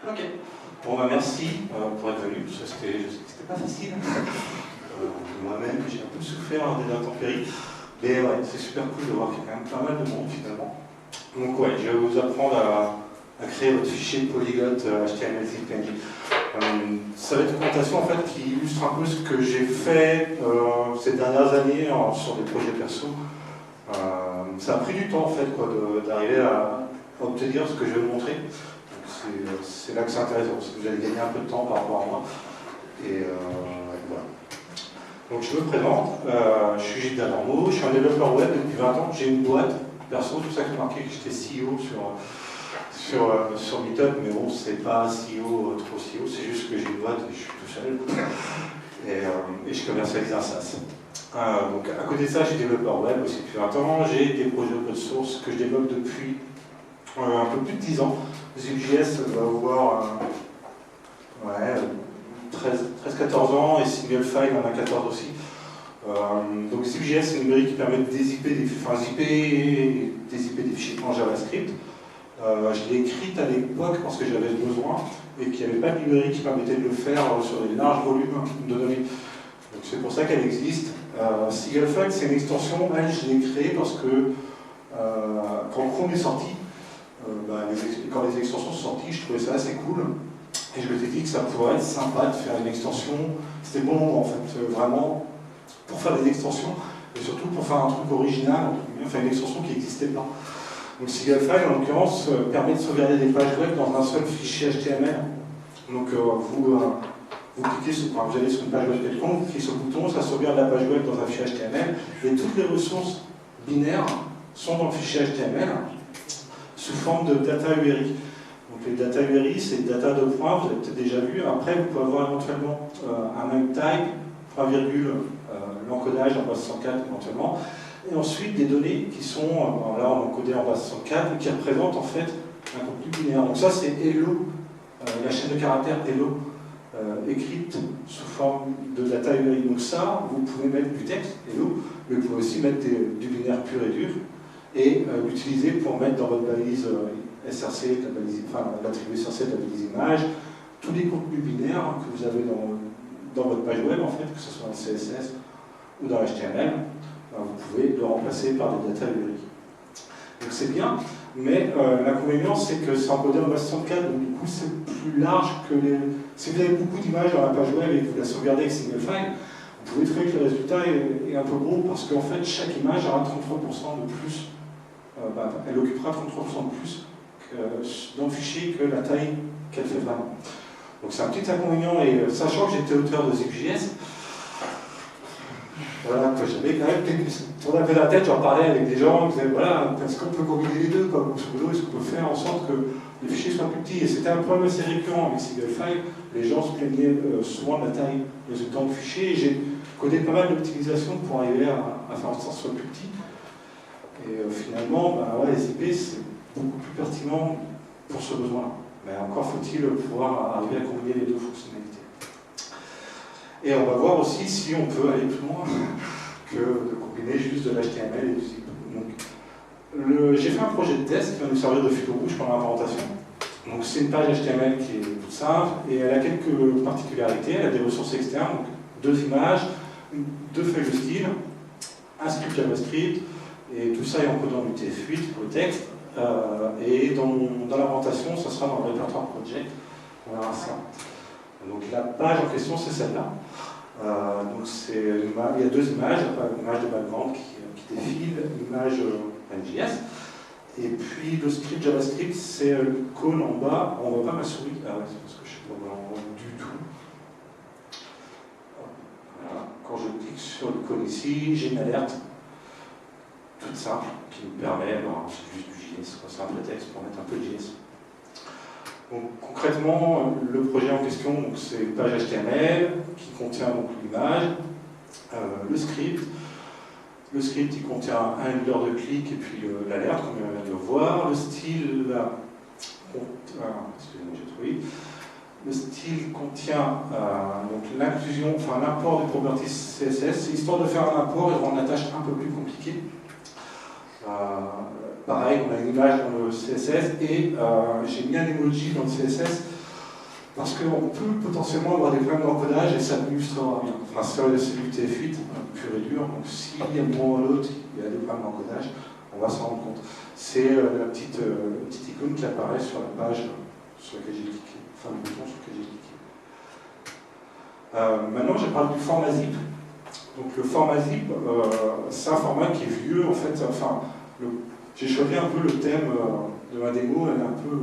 Ok. Bon, bah, merci pour être venu, parce que c'était pas facile. Moi-même, j'ai un peu souffert des intempéries. Mais ouais, c'est super cool de voir qu'il y a quand même pas mal de monde finalement. Donc ouais, je vais vous apprendre à créer votre fichier polyglot HTML, CPNG. Ça va être une présentation en fait qui illustre un peu ce que j'ai fait ces dernières années sur des projets perso. Ça a pris du temps en fait d'arriver à obtenir ce que je vais vous montrer. C'est là que c'est intéressant, parce que vous allez gagner un peu de temps par rapport à moi. Et voilà. Donc je me présente, je suis Gilles Dalormeau, je suis un développeur web depuis 20 ans, j'ai une boîte perso, tout ça qui est marqué que j'étais CEO sur Meetup, mais bon, c'est pas CEO, trop CEO, c'est juste que j'ai une boîte et je suis tout seul. Et je commercialise un SaaS. Donc à côté de ça, j'ai développeur web aussi depuis 20 ans, j'ai des projets open source que je développe depuis un peu plus de 10 ans. Zip.js va avoir 13-14 ans et Singlefile en a 14 aussi. Donc Zip.js, c'est une librairie qui permet de zipper des fichiers en JavaScript. Je l'ai écrite à l'époque parce que j'avais besoin et qu'il n'y avait pas de librairie qui permettait de le faire sur des larges volumes de données. Donc c'est pour ça qu'elle existe. Singlefile, c'est une extension, elle je l'ai créée parce que quand Chrome est sorti, quand les extensions sont sorties, je trouvais ça assez cool. Et je me suis dit que ça pourrait être sympa de faire une extension. C'était bon moment en fait, vraiment, pour faire des extensions, et surtout pour faire un truc original, enfin une extension qui n'existait pas. Donc Singlefile, en l'occurrence, permet de sauvegarder des pages web dans un seul fichier HTML. Donc vous cliquez sur, vous allez sur une page web quelconque, vous cliquez sur le bouton, ça sauvegarde la page web dans un fichier HTML, et toutes les ressources binaires sont dans le fichier HTML sous forme de data URI. Donc les data URI, c'est data de points, vous avez peut-être déjà vu. Après, vous pouvez avoir éventuellement un name type, point virgule, l'encodage en base 104 éventuellement, et ensuite des données qui sont, là on a encodé en base 104, qui représentent en fait un contenu binaire. Donc ça c'est hello, la chaîne de caractères hello, écrite sous forme de data URI. Donc ça, vous pouvez mettre du texte, hello, mais vous pouvez aussi mettre du binaire pur et dur, et l'utiliser pour mettre dans votre balise SRC, l'attribut SRC de la balise image, tous les contenus binaires que vous avez dans votre page web, en fait, que ce soit dans le CSS ou dans l'HTML, vous pouvez le remplacer par des data URI. Donc c'est bien, mais l'inconvénient c'est que c'est encodé en base 64, donc du coup c'est plus large que les... Si vous avez beaucoup d'images dans la page web et que vous la sauvegardez avec Singlefile, vous pouvez trouver que le résultat est un peu gros parce qu'en fait chaque image aura 33% de plus, elle occupera 33% de plus dans le fichier que la taille qu'elle fait vraiment. Donc c'est un petit inconvénient, et sachant que j'étais auteur de Zip.js, voilà, que j'avais quand même tourné un peu la tête, j'en parlais avec des gens qui disaient voilà, est-ce qu'on peut combiner les deux, quoi, est-ce qu'on peut faire en sorte que les fichiers soient plus petits. Et c'était un problème assez récurrent avec Singlefile, les gens se plaignaient souvent de la taille résultant du fichier, et j'ai codé pas mal d'optimisation pour arriver à faire en sorte que ce soit plus petit. Et finalement, les IP c'est beaucoup plus pertinent pour ce besoin-là. Mais encore faut-il pouvoir arriver à combiner les deux fonctionnalités. Et on va voir aussi si on peut aller plus loin que de combiner juste de l'HTML et du zip. J'ai fait un projet de test qui va nous servir de fil rouge pendant la présentation. Donc c'est une page HTML qui est toute simple et elle a quelques particularités. Elle a des ressources externes, donc 2 images, 2 feuilles de style, un script JavaScript, et tout ça est encodé en UTF-8 pour le texte. Et dans la présentation, ça sera dans le répertoire project. On verra ça. Donc la page en question, c'est celle-là. Donc il y a 2 images, une image de background qui défile, une image NJS, et puis le script JavaScript, c'est le cône en bas. On ne voit pas ma souris, c'est parce que je ne sais pas où du tout. Voilà. Quand je clique sur le cône ici, j'ai une alerte toute simple qui me permet, c'est juste du JS, c'est un prétexte pour mettre un peu de JS. Donc, concrètement, le projet en question, c'est une page HTML qui contient l'image, le script. Le script il contient un handler de clic et puis l'alerte, comme on vient de le voir. Le style, excusez-moi, j'ai trouvé. Le style contient l'inclusion, l'import des properties CSS. C'est histoire de faire un import et de rendre la tâche un peu plus compliquée. Pareil, on a une image dans le CSS et j'ai mis un emoji dans le CSS parce qu'on peut potentiellement avoir des problèmes d'encodage et ça n'illustrera rien. Enfin, c'est du TF8 pur et dur, donc s'il y a un moment ou l'autre, il y a des problèmes d'encodage, on va s'en rendre compte. C'est la petite icône qui apparaît sur la page sur laquelle j'ai cliqué, enfin le bouton sur lequel j'ai cliqué. Maintenant, je parle du format zip. Donc le format zip, c'est un format qui est vieux, en fait. Enfin, j'ai choisi un peu le thème de ma démo, elle est un peu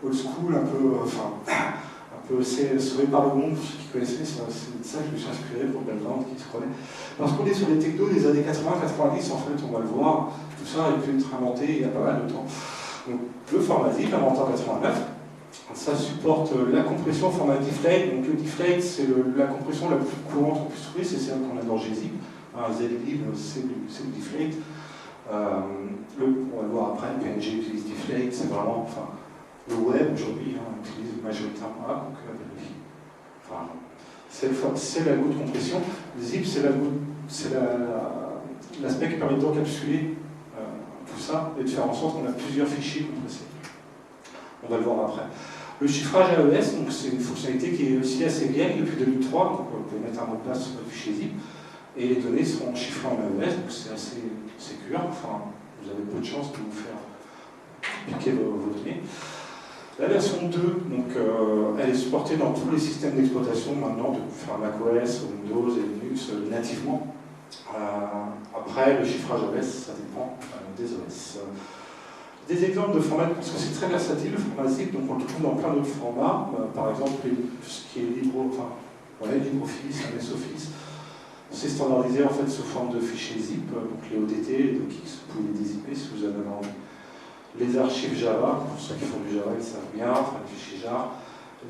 old school, un peu sauvé par le monde, pour ceux qui connaissaient, c'est de ça que je me suis inspiré pour Background qui se connaît. Parce qu'on est sur les technos des années 80-90, en fait, on va le voir, tout ça a pu être inventé il y a pas mal de temps. Donc le format zip, inventé en 89, ça supporte la compression au format deflate. Donc le deflate, c'est la compression la plus courante qu'on puisse trouver, c'est celle qu'on a dans gzip. Zlib, c'est le deflate. On va le voir après, PNG utilise deflate, c'est vraiment, enfin, le web aujourd'hui utilise majoritairement donc enfin, c'est l'algo de compression. Le zip, c'est l'aspect qui permet d'encapsuler tout ça et de faire en sorte qu'on a plusieurs fichiers compressés. On va le voir après. Le chiffrage AES, donc c'est une fonctionnalité qui est aussi assez vieille depuis 2003, donc vous pouvez mettre un mot de passe sur le fichier zip, et les données seront chiffrées en AES, donc c'est assez sécure, enfin vous avez peu de chances de vous faire piquer vos données. La version 2, donc, elle est supportée dans tous les systèmes d'exploitation maintenant, enfin macOS, Windows et Linux nativement. Après, le chiffrage AES, ça dépend des OS. Des exemples de formats, parce que c'est très versatile, le format zip, donc on le trouve dans plein d'autres formats, par exemple ce qui est LibreOffice, MS Office, c'est standardisé en fait sous forme de fichiers zip, donc les ODT, les docx, vous pouvez les dézipper si vous avez envie. Les archives Java, pour ceux qui font du Java, ils savent bien, enfin les fichiers jar,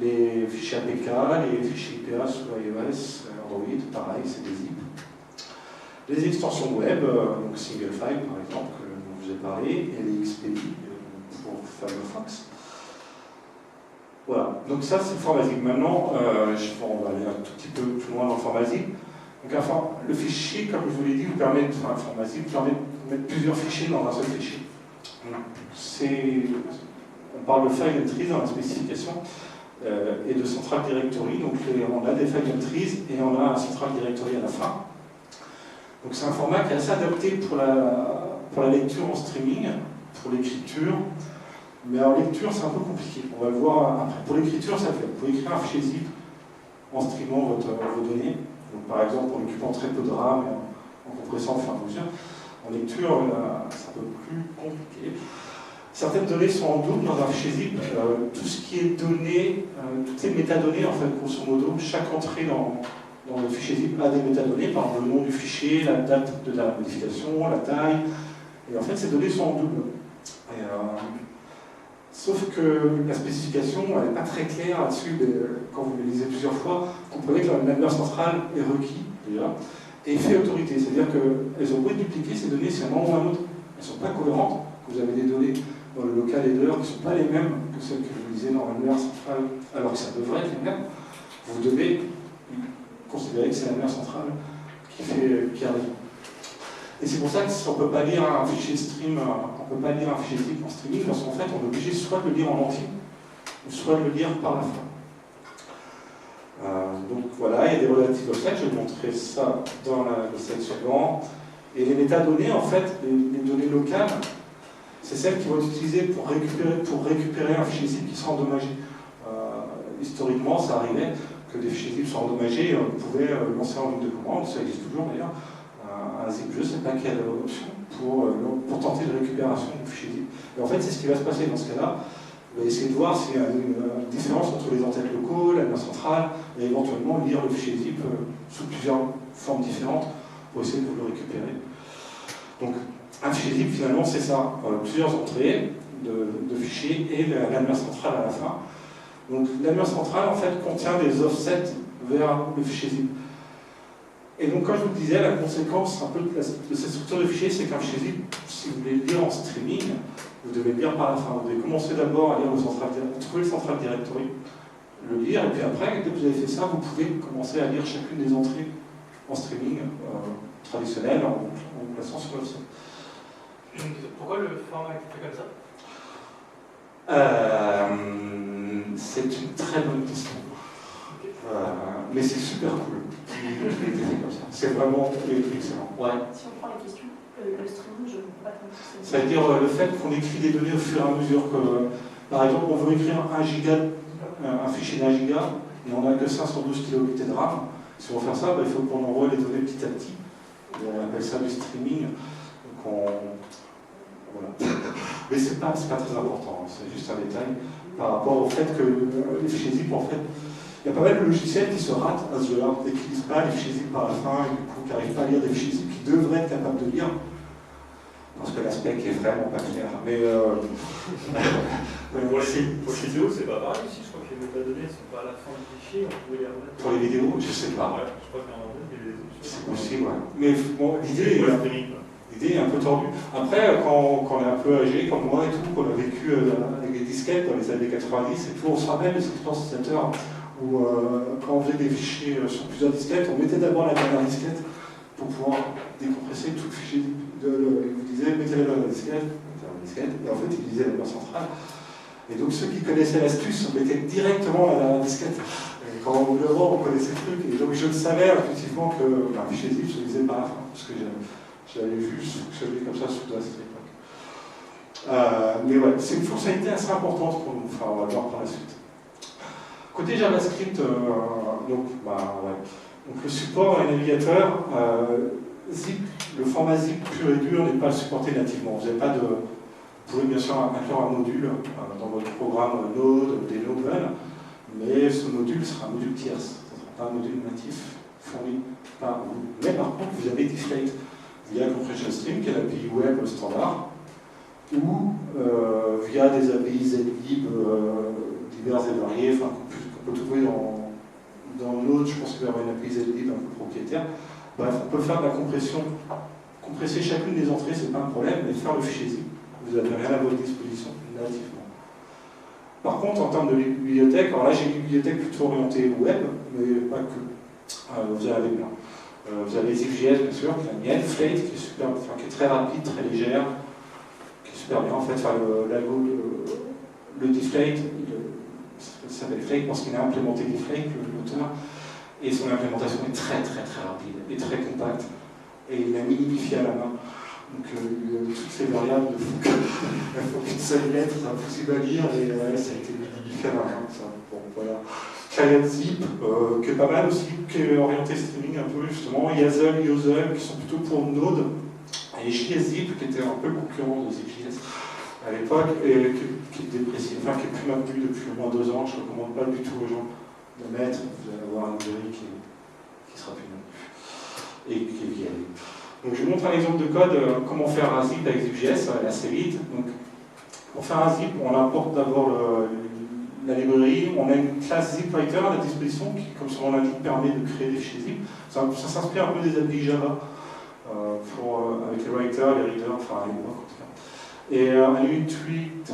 les fichiers APK, les fichiers IPA sous iOS, Android, pareil, c'est des zip. Les extensions web, donc single file par exemple, dont je vous ai parlé, et les XPI pour Firefox. Voilà, donc ça c'est le format zip. Maintenant, on va aller un tout petit peu plus loin dans le format zip. Donc le fichier, comme je vous l'ai dit, vous permet, enfin, le format zip permet de mettre plusieurs fichiers dans un seul fichier. On parle de file entries dans la spécification et de central directory. Donc on a des file entries et on a un central directory à la fin. Donc c'est un format qui est assez adapté pour la lecture en streaming, pour l'écriture. Mais en lecture, c'est un peu compliqué. On va le voir après. Pour l'écriture, ça fait. Vous pouvez écrire un fichier zip en streamant vos données. Donc, par exemple, en occupant très peu de RAM et en compressant au fur et à mesure. En lecture, c'est un peu plus compliqué. Certaines données sont en double dans un fichier zip. Tout ce qui est donné, toutes les métadonnées, en fait, grosso modo, chaque entrée dans le fichier zip a des métadonnées, par exemple le nom du fichier, la date de la modification, la taille. Et en fait, ces données sont en double. Sauf que la spécification, elle n'est pas très claire là-dessus. Quand vous le lisez plusieurs fois, vous comprenez que la mémoire centrale est requis, déjà, et fait autorité. C'est-à-dire qu'elles ont beau dupliquer ces données, si un moment ou un autre, elles ne sont pas cohérentes. Vous avez des données dans le local header qui ne sont pas les mêmes que celles que vous lisez dans la mémoire centrale, alors que ça devrait être les mêmes. Vous devez considérer que c'est la mémoire centrale qui arrive. Et c'est pour ça qu'on ne peut pas lire un fichier stream, on ne peut pas lire un fichier zip en streaming, parce qu'en fait, on est obligé soit de le lire en entier, ou soit de le lire par la fin. Donc voilà, il y a des relative offset, je vais montrer ça dans le slide suivant. Et les métadonnées, en fait, les données locales, c'est celles qui vont être utilisées pour récupérer un fichier zip qui sera endommagé. Historiquement, ça arrivait que des fichiers zip soient endommagés, et on pouvait lancer en ligne de commande, ça existe toujours d'ailleurs, un zip, je ne sais pas quelle option, pour tenter de récupération du fichier zip. Et en fait, c'est ce qui va se passer dans ce cas-là. On va essayer de voir s'il y a une différence entre les entêtes locaux, la mémoire centrale, et éventuellement lire le fichier zip sous plusieurs formes différentes pour essayer de vous le récupérer. Donc, un fichier zip, finalement, c'est ça. Plusieurs entrées de fichiers et la mémoire centrale à la fin. Donc, la mémoire centrale, en fait, contient des offsets vers le fichier zip. Et donc, comme je vous le disais, la conséquence un peu de cette structure de fichier, c'est qu'un fichier zip, si vous voulez le lire en streaming, vous devez le lire par la fin. Vous devez commencer d'abord à lire trouver le central directory, le lire, et puis après, dès que vous avez fait ça, vous pouvez commencer à lire chacune des entrées en streaming traditionnel en plaçant sur l'offset. Pourquoi le format est fait comme ça? C'est une très bonne question. Mais c'est super cool. C'est vraiment excellent. Ouais. Si on prend la question, le streaming, je ne peux pas comprendre. Ça veut dire le fait qu'on écrit des données au fur et à mesure que, par exemple, on veut écrire un fichier d'1 giga, et on n'a que 512 kilobits de RAM. Si on veut faire ça, il faut qu'on envoie les données petit à petit. On appelle ça du streaming. Donc voilà. Mais c'est pas très important, c'est juste un détail par rapport au fait que les fichiers zip, en fait, il y a pas mal de logiciels qui se ratent à ce jeu-là, et qui ne lisent pas les fichiers zip par la fin, et du coup qui n'arrivent pas à lire des fichiers zip qui devraient être capables de lire, parce que l'aspect est vraiment pas clair. Mais pour les vidéos, c'est pas pareil ici, je crois que les métadonnées ne sont pas à la fin du fichier, on pouvait les remettre. Pour les vidéos, je sais pas. Ouais, je crois qu'à un moment, il y avait des options. C'est possible, ouais. Mais bon, l'idée est un peu tordue. Après, quand on est un peu âgé, comme moi et tout, qu'on a vécu avec des disquettes dans les années 90, et tout, on se rappelle des expériences où quand on faisait des fichiers sur plusieurs disquettes, on mettait d'abord la dernière disquette pour pouvoir décompresser tout le fichier. Il vous disait, mettez-le dans la disquette, et en fait, il lisait la mémoire centrale. Et donc, ceux qui connaissaient l'astuce mettaient directement la dernière disquette. Et quand on voulait voir, on connaissait le truc. Et donc, je le savais effectivement que un fichier zip se lisait par la fin, parce que j'avais vu fonctionner comme ça sous DOS à l'époque. Mais ouais, c'est une fonctionnalité assez importante pour nous. Enfin, on va le voir par la suite. Côté JavaScript, donc le support et navigateur, zip, le format zip pur et dur n'est pas supporté nativement. Vous pouvez bien sûr inclure un module dans votre programme Node, des Node, mais ce module sera un module tierce, ce ne sera pas un module natif fourni par vous. Mais par contre, vous avez Deflate via CompressionStream, qui est l'API web standard, ou via des API zlib divers et variés, enfin, qu'on peut trouver dans Node, je pense qu'il va y avoir une API zlib un peu propriétaire. Bref, on peut faire de la compression, compresser chacune des entrées, c'est pas un problème, mais faire le fichier zip, vous n'avez rien à votre disposition nativement. Par contre, en termes de bibliothèque, alors là j'ai une bibliothèque plutôt orientée web, mais pas que. Vous avez plein. Vous avez Zip.js, bien sûr, qui est la mienne, Flate, qui est très rapide, très légère, qui est super bien. En fait, le Deflate, ça s'appelle Flake parce qu'il a implémenté Deflate, l'auteur, et son implémentation est très rapide et très compacte, et il l'a minifié à la main. Donc toutes ces variables, il faut qu'une seule lettre, c'est impossible à lire, et ça a été minifié à la main. Ça. Bon, voilà. Client Zip, qui est pas mal aussi, qui est orienté streaming un peu justement, Yazel, Yozel, qui sont plutôt pour Node, et JSZip, qui était un peu le concurrent de Zip.js à l'époque, et qui est déprécié, enfin qui est plus maintenu depuis au moins 2 ans. Je ne recommande pas du tout aux gens de mettre, vous allez avoir un librairie qui sera plus maintenu, et qui est vieille. Donc je vous montre un exemple de code, comment faire un zip avec Zip.js, ça va aller assez vite. Donc, pour faire un zip, on importe d'abord la librairie, on a une classe ZipWriter à la disposition qui, comme son nom l'indique, permet de créer des fichiers zip. Ça s'inspire un peu des API Java, avec les writers, les readers, enfin les blocs en tout cas. Et un UIT8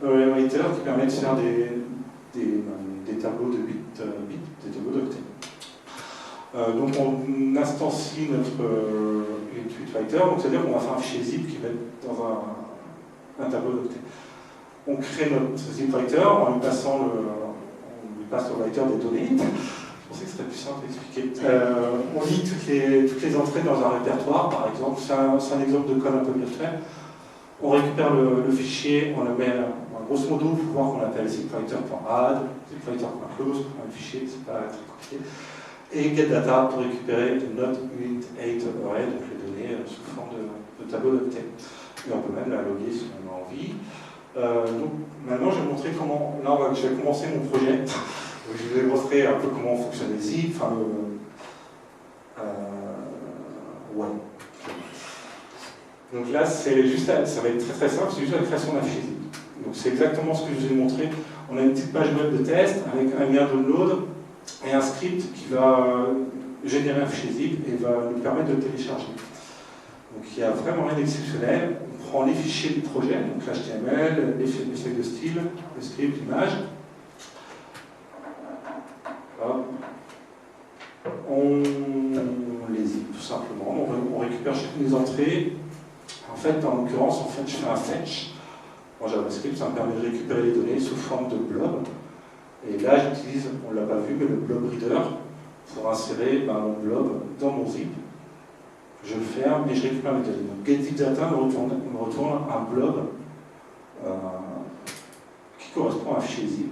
writer qui permet de faire des tableaux de bits, des tableaux d'octets. Donc on instancie notre UIT8 writer, donc c'est-à-dire qu'on va faire un fichier zip qui va être dans un tableau d'octets. On crée notre ZipWriter en lui passant on lui passe au writer des données. Je pensais que ce serait plus simple à expliquer. On lit toutes les entrées dans un répertoire, par exemple. C'est un exemple de code un peu virtuel. On récupère le fichier, on le met, grosso modo, il faut voir qu'on l'appelle zipwriter.add, zipwriter.close, un fichier, c'est pas très compliqué. Et getData pour récupérer notre UIT8 array, donc les données sous forme de tableau d'octet. Et on peut même la loguer si on a envie. Donc maintenant je vais montrer comment, là je vais commencer mon projet, je vais montrer un peu comment fonctionne les zip, enfin ouais. Donc là c'est juste, ça va être très simple, c'est juste la création d'un fichier zip. Donc c'est exactement ce que je vous ai montré. On a une petite page web de test avec un lien download et un script qui va générer un fichier zip et va nous permettre de le télécharger. Donc il n'y a vraiment rien d'exceptionnel. On prend les fichiers du projet, donc l'HTML, les feuilles de style, le script, l'image. On les zip tout simplement. On récupère chacune des entrées. En fait, en l'occurrence, je fais un fetch. En JavaScript, ça me permet de récupérer les données sous forme de blob. Et là, j'utilise, on ne l'a pas vu, mais le blob reader pour insérer mon blob dans mon zip. Je le ferme et je récupère mes données. Donc getZipData me retourne un blob qui correspond à un fichier zip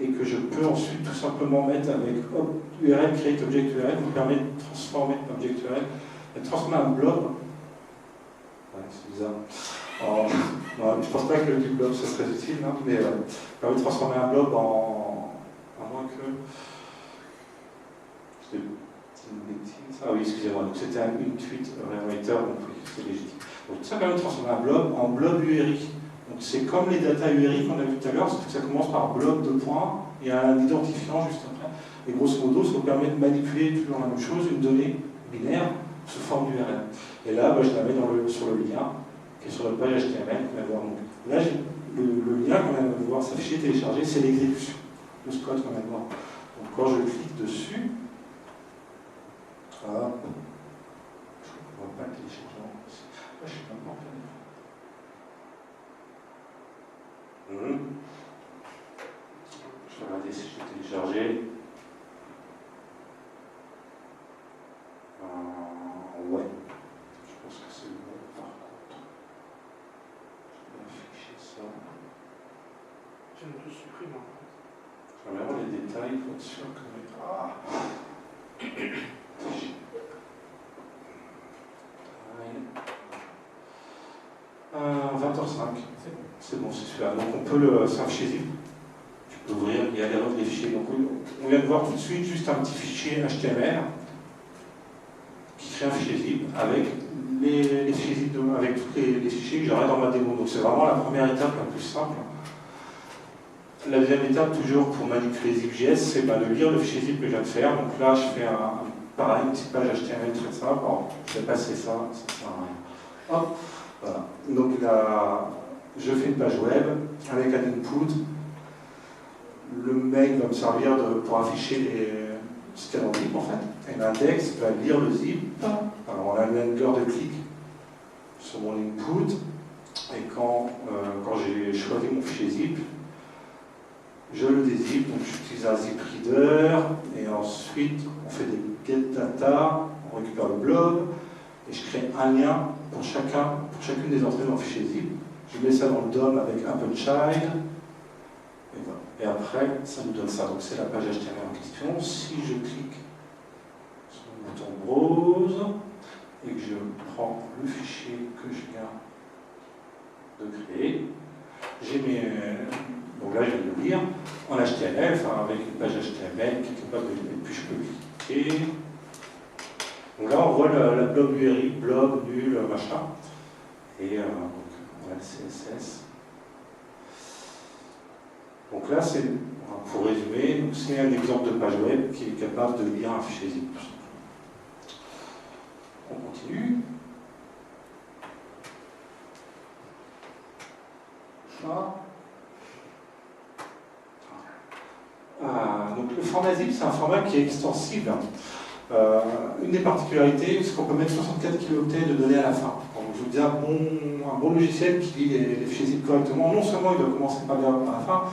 et que je peux ensuite tout simplement mettre avec URL create object URL qui me permet de transformer object URL et de transformer un blob. Ouais, c'est bizarre. Alors, non, je pense pas que du blob ce serait utile, hein, mais permet de transformer un blob en. À moins que. C'était une bêtise. Ah oui, excusez-moi, donc c'était une tweet rewriter, donc oui, c'est légitime. Donc ça permet de transformer un blob en blob URI. Donc c'est comme les data URI qu'on a vu tout à l'heure, sauf que ça commence par blob de points et un identifiant juste après. Et grosso modo, ça vous permet de manipuler toujours la même chose, une donnée binaire sous forme d'URL. Et là, je la mets sur le lien qui est sur notre page HTML qu'on va voir. Donc, là, le lien qu'on va voir s'afficher, télécharger, c'est l'exécution de ce code qu'on va voir. Donc quand je clique dessus, hop, je ne vois pas le téléchargement. Je suis pas encore fait. Je vais regarder si je l'ai téléchargé. Ouais. Je pense que c'est bon par contre. Je vais afficher ça. Je ne le supprime en fait. Je vais regarder les détails, il faut être sûr que. Ah. 20h05. C'est bon, c'est celui-là. Donc on peut le. C'est un fichier zip. Tu peux ouvrir, il y a des fichiers. Donc on vient de voir tout de suite juste un petit fichier HTML qui crée un fichier zip avec les fichiers zip avec tous les fichiers que j'aurai dans ma démo. Donc c'est vraiment la première étape la plus simple. La deuxième étape, toujours pour manipuler ZipJS, c'est de lire le fichier zip que je viens de faire. Donc là, je fais pareil, une petite page HTML très simple. Alors, je vais passer ça, ça sert à rien. Hop, voilà. Donc là, je fais une page web avec un input. Le mail va me servir pour afficher ce qu'il y a dans le zip en fait. Et l'index va lire le zip. Alors on a une longueur de clic sur mon input. Et quand j'ai choisi mon fichier zip, je le dézip, donc j'utilise un zip reader, et ensuite on fait des get data, on récupère le blob, et je crée un lien pour chacune des entrées dans le fichier zip. Je mets ça dans le DOM avec Apple Child, et voilà. Et après, ça nous donne ça. Donc c'est la page HTML en question. Si je clique sur le bouton Browse, et que je prends le fichier que je viens de créer, j'ai mes. Donc là, je vais le lire en HTML, enfin avec une page HTML qui est capable de. Et puis je peux cliquer. Donc là, on voit la blob URI, blob, nul, machin. Et on a le CSS. Donc là, c'est, pour résumer, c'est un exemple de page web qui est capable de lire un fichier zip. On continue. Donc le format zip, c'est un format qui est extensible. Une des particularités, c'est qu'on peut mettre 64 kilooctets de données à la fin. Donc, je vous dis, un bon logiciel qui lit les fichiers zip correctement, non seulement il doit commencer par la fin,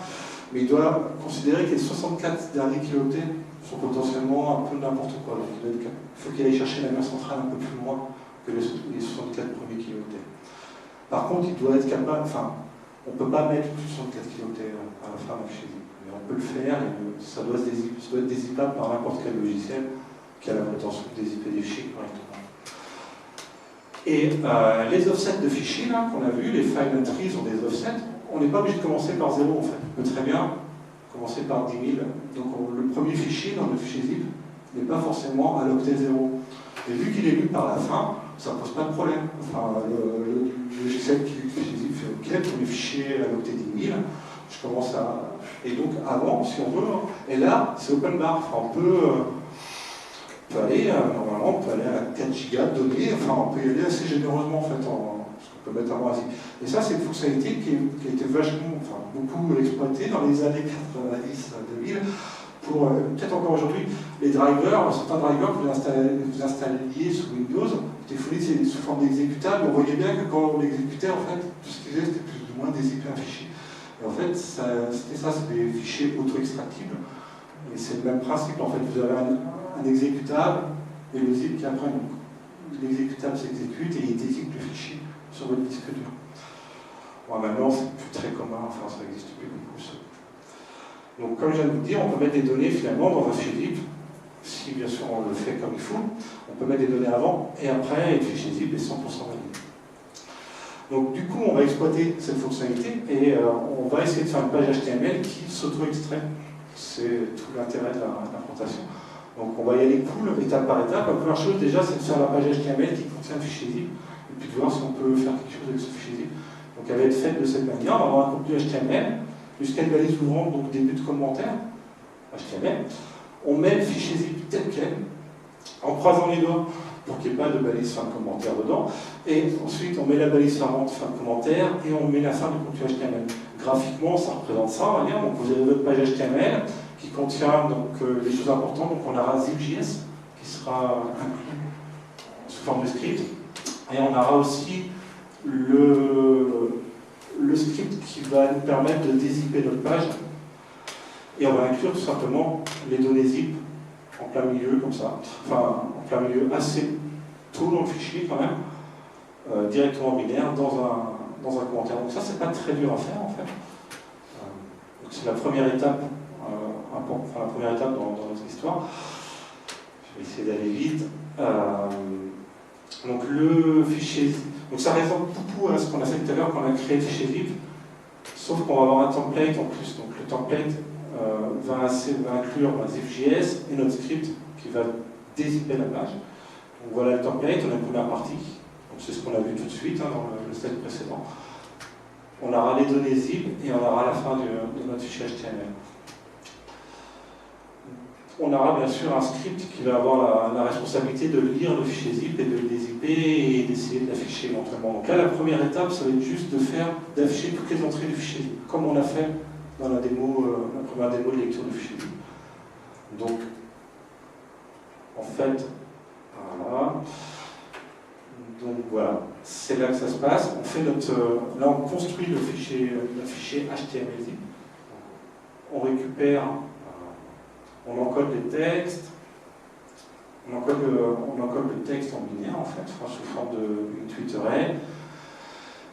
mais il doit considérer que les 64 derniers kilooctets sont potentiellement un peu n'importe quoi. Donc il faut qu'il aille chercher la mémoire centrale un peu plus loin que les 64 premiers kilooctets. Par contre, il doit être capable, enfin, on ne peut pas mettre plus de 64 kilooctets à la fin d'un fichier zip. Mais on peut le faire, et ça doit être dézippable par n'importe quel logiciel qui a la prétention de dézipper des fichiers correctement. Et les offsets de fichiers qu'on a vus, les file entries ont des offsets, on n'est pas obligé de commencer par 0 en fait. On peut très bien commencer par 10 000. Donc le premier fichier dans le fichier zip n'est pas forcément à l'octet 0. Et vu qu'il est lu par la fin, ça ne pose pas de problème. Enfin, le logiciel qui lit le fichier zip fait OK, premier fichier à l'octet 10 000, je commence à. Et donc avant, si on veut, et là, c'est open bar. Enfin, on peut aller, normalement, on peut aller à 4 gigas de données, enfin, on peut y aller assez généreusement en fait, parce qu'on peut mettre un moins. Et ça, c'est une fonctionnalité qui a été vachement, enfin, beaucoup exploitée dans les années 90-2000 pour, peut-être encore aujourd'hui, les drivers, certains drivers que vous installiez sous Windows, étaient fournis sous forme d'exécutable. On voyait bien que quand on l'exécutait, en fait, tout ce qu'il faisait, c'était plus ou moins dézipper un fichier. Et en fait, c'était ça, c'est des fichiers auto-extractibles. Et c'est le même principe, en fait. Vous avez un exécutable et le zip qui après. L'exécutable s'exécute et il dézip le fichier sur votre disque dur. Bon, maintenant, c'est plus très commun, enfin, ça n'existe plus beaucoup. Ça. Donc, comme je viens de vous dire, on peut mettre des données finalement dans un fichier zip. Si bien sûr on le fait comme il faut, on peut mettre des données avant et après, et le fichier zip est 100% validé. Donc, du coup, on va exploiter cette fonctionnalité et on va essayer de faire une page HTML qui s'auto-extrait. C'est tout l'intérêt de l'implantation. Donc on va y aller cool, étape par étape. La première chose déjà, c'est de faire la page HTML qui contient le fichier zip, et puis de voir si on peut faire quelque chose avec ce fichier zip. Donc elle va être faite de cette manière, on va avoir un contenu HTML, jusqu'à une balise ouvrante, donc début de commentaire, HTML. On met le fichier zip tel quel, en croisant les doigts pour qu'il n'y ait pas de balise fin de commentaire dedans, et ensuite on met la balise fermante fin de commentaire, et on met la fin du contenu HTML. Graphiquement, ça représente ça, on va dire. Donc vous avez votre page HTML, qui contient donc, les choses importantes. Donc on aura zip.js qui sera sous forme de script. Et on aura aussi le script qui va nous permettre de dézipper notre page. Et on va inclure tout simplement les données zip en plein milieu, comme ça. Enfin, en plein milieu, assez tôt dans le fichier quand même, directement binaire dans un commentaire. Donc ça, c'est pas très dur à faire en fait. Donc c'est la première étape. La première étape dans notre histoire. Je vais essayer d'aller vite. Donc le fichier, donc ça ressemble beaucoup à ce qu'on a fait tout à l'heure quand on a créé le fichier zip, sauf qu'on va avoir un template en plus. Donc le template va inclure zip.js et notre script qui va dézipper la page. Donc voilà le template, on a une première partie. Donc c'est ce qu'on a vu tout de suite dans le slide précédent. On aura les données zip et on aura la fin de notre fichier HTML. On aura bien sûr un script qui va avoir la responsabilité de lire le fichier zip et de le dézipper et d'essayer de l'afficher éventuellement. Donc là, la première étape, ça va être juste d'afficher toutes les entrées du fichier zip, comme on a fait dans la démo, la première démo de lecture du fichier zip. Donc, en fait, voilà. Donc voilà, c'est là que ça se passe. On fait là, on construit le fichier HTML zip. On récupère. On encode les textes, on encode le texte en binaire en fait, sous forme d'une TwitterArray.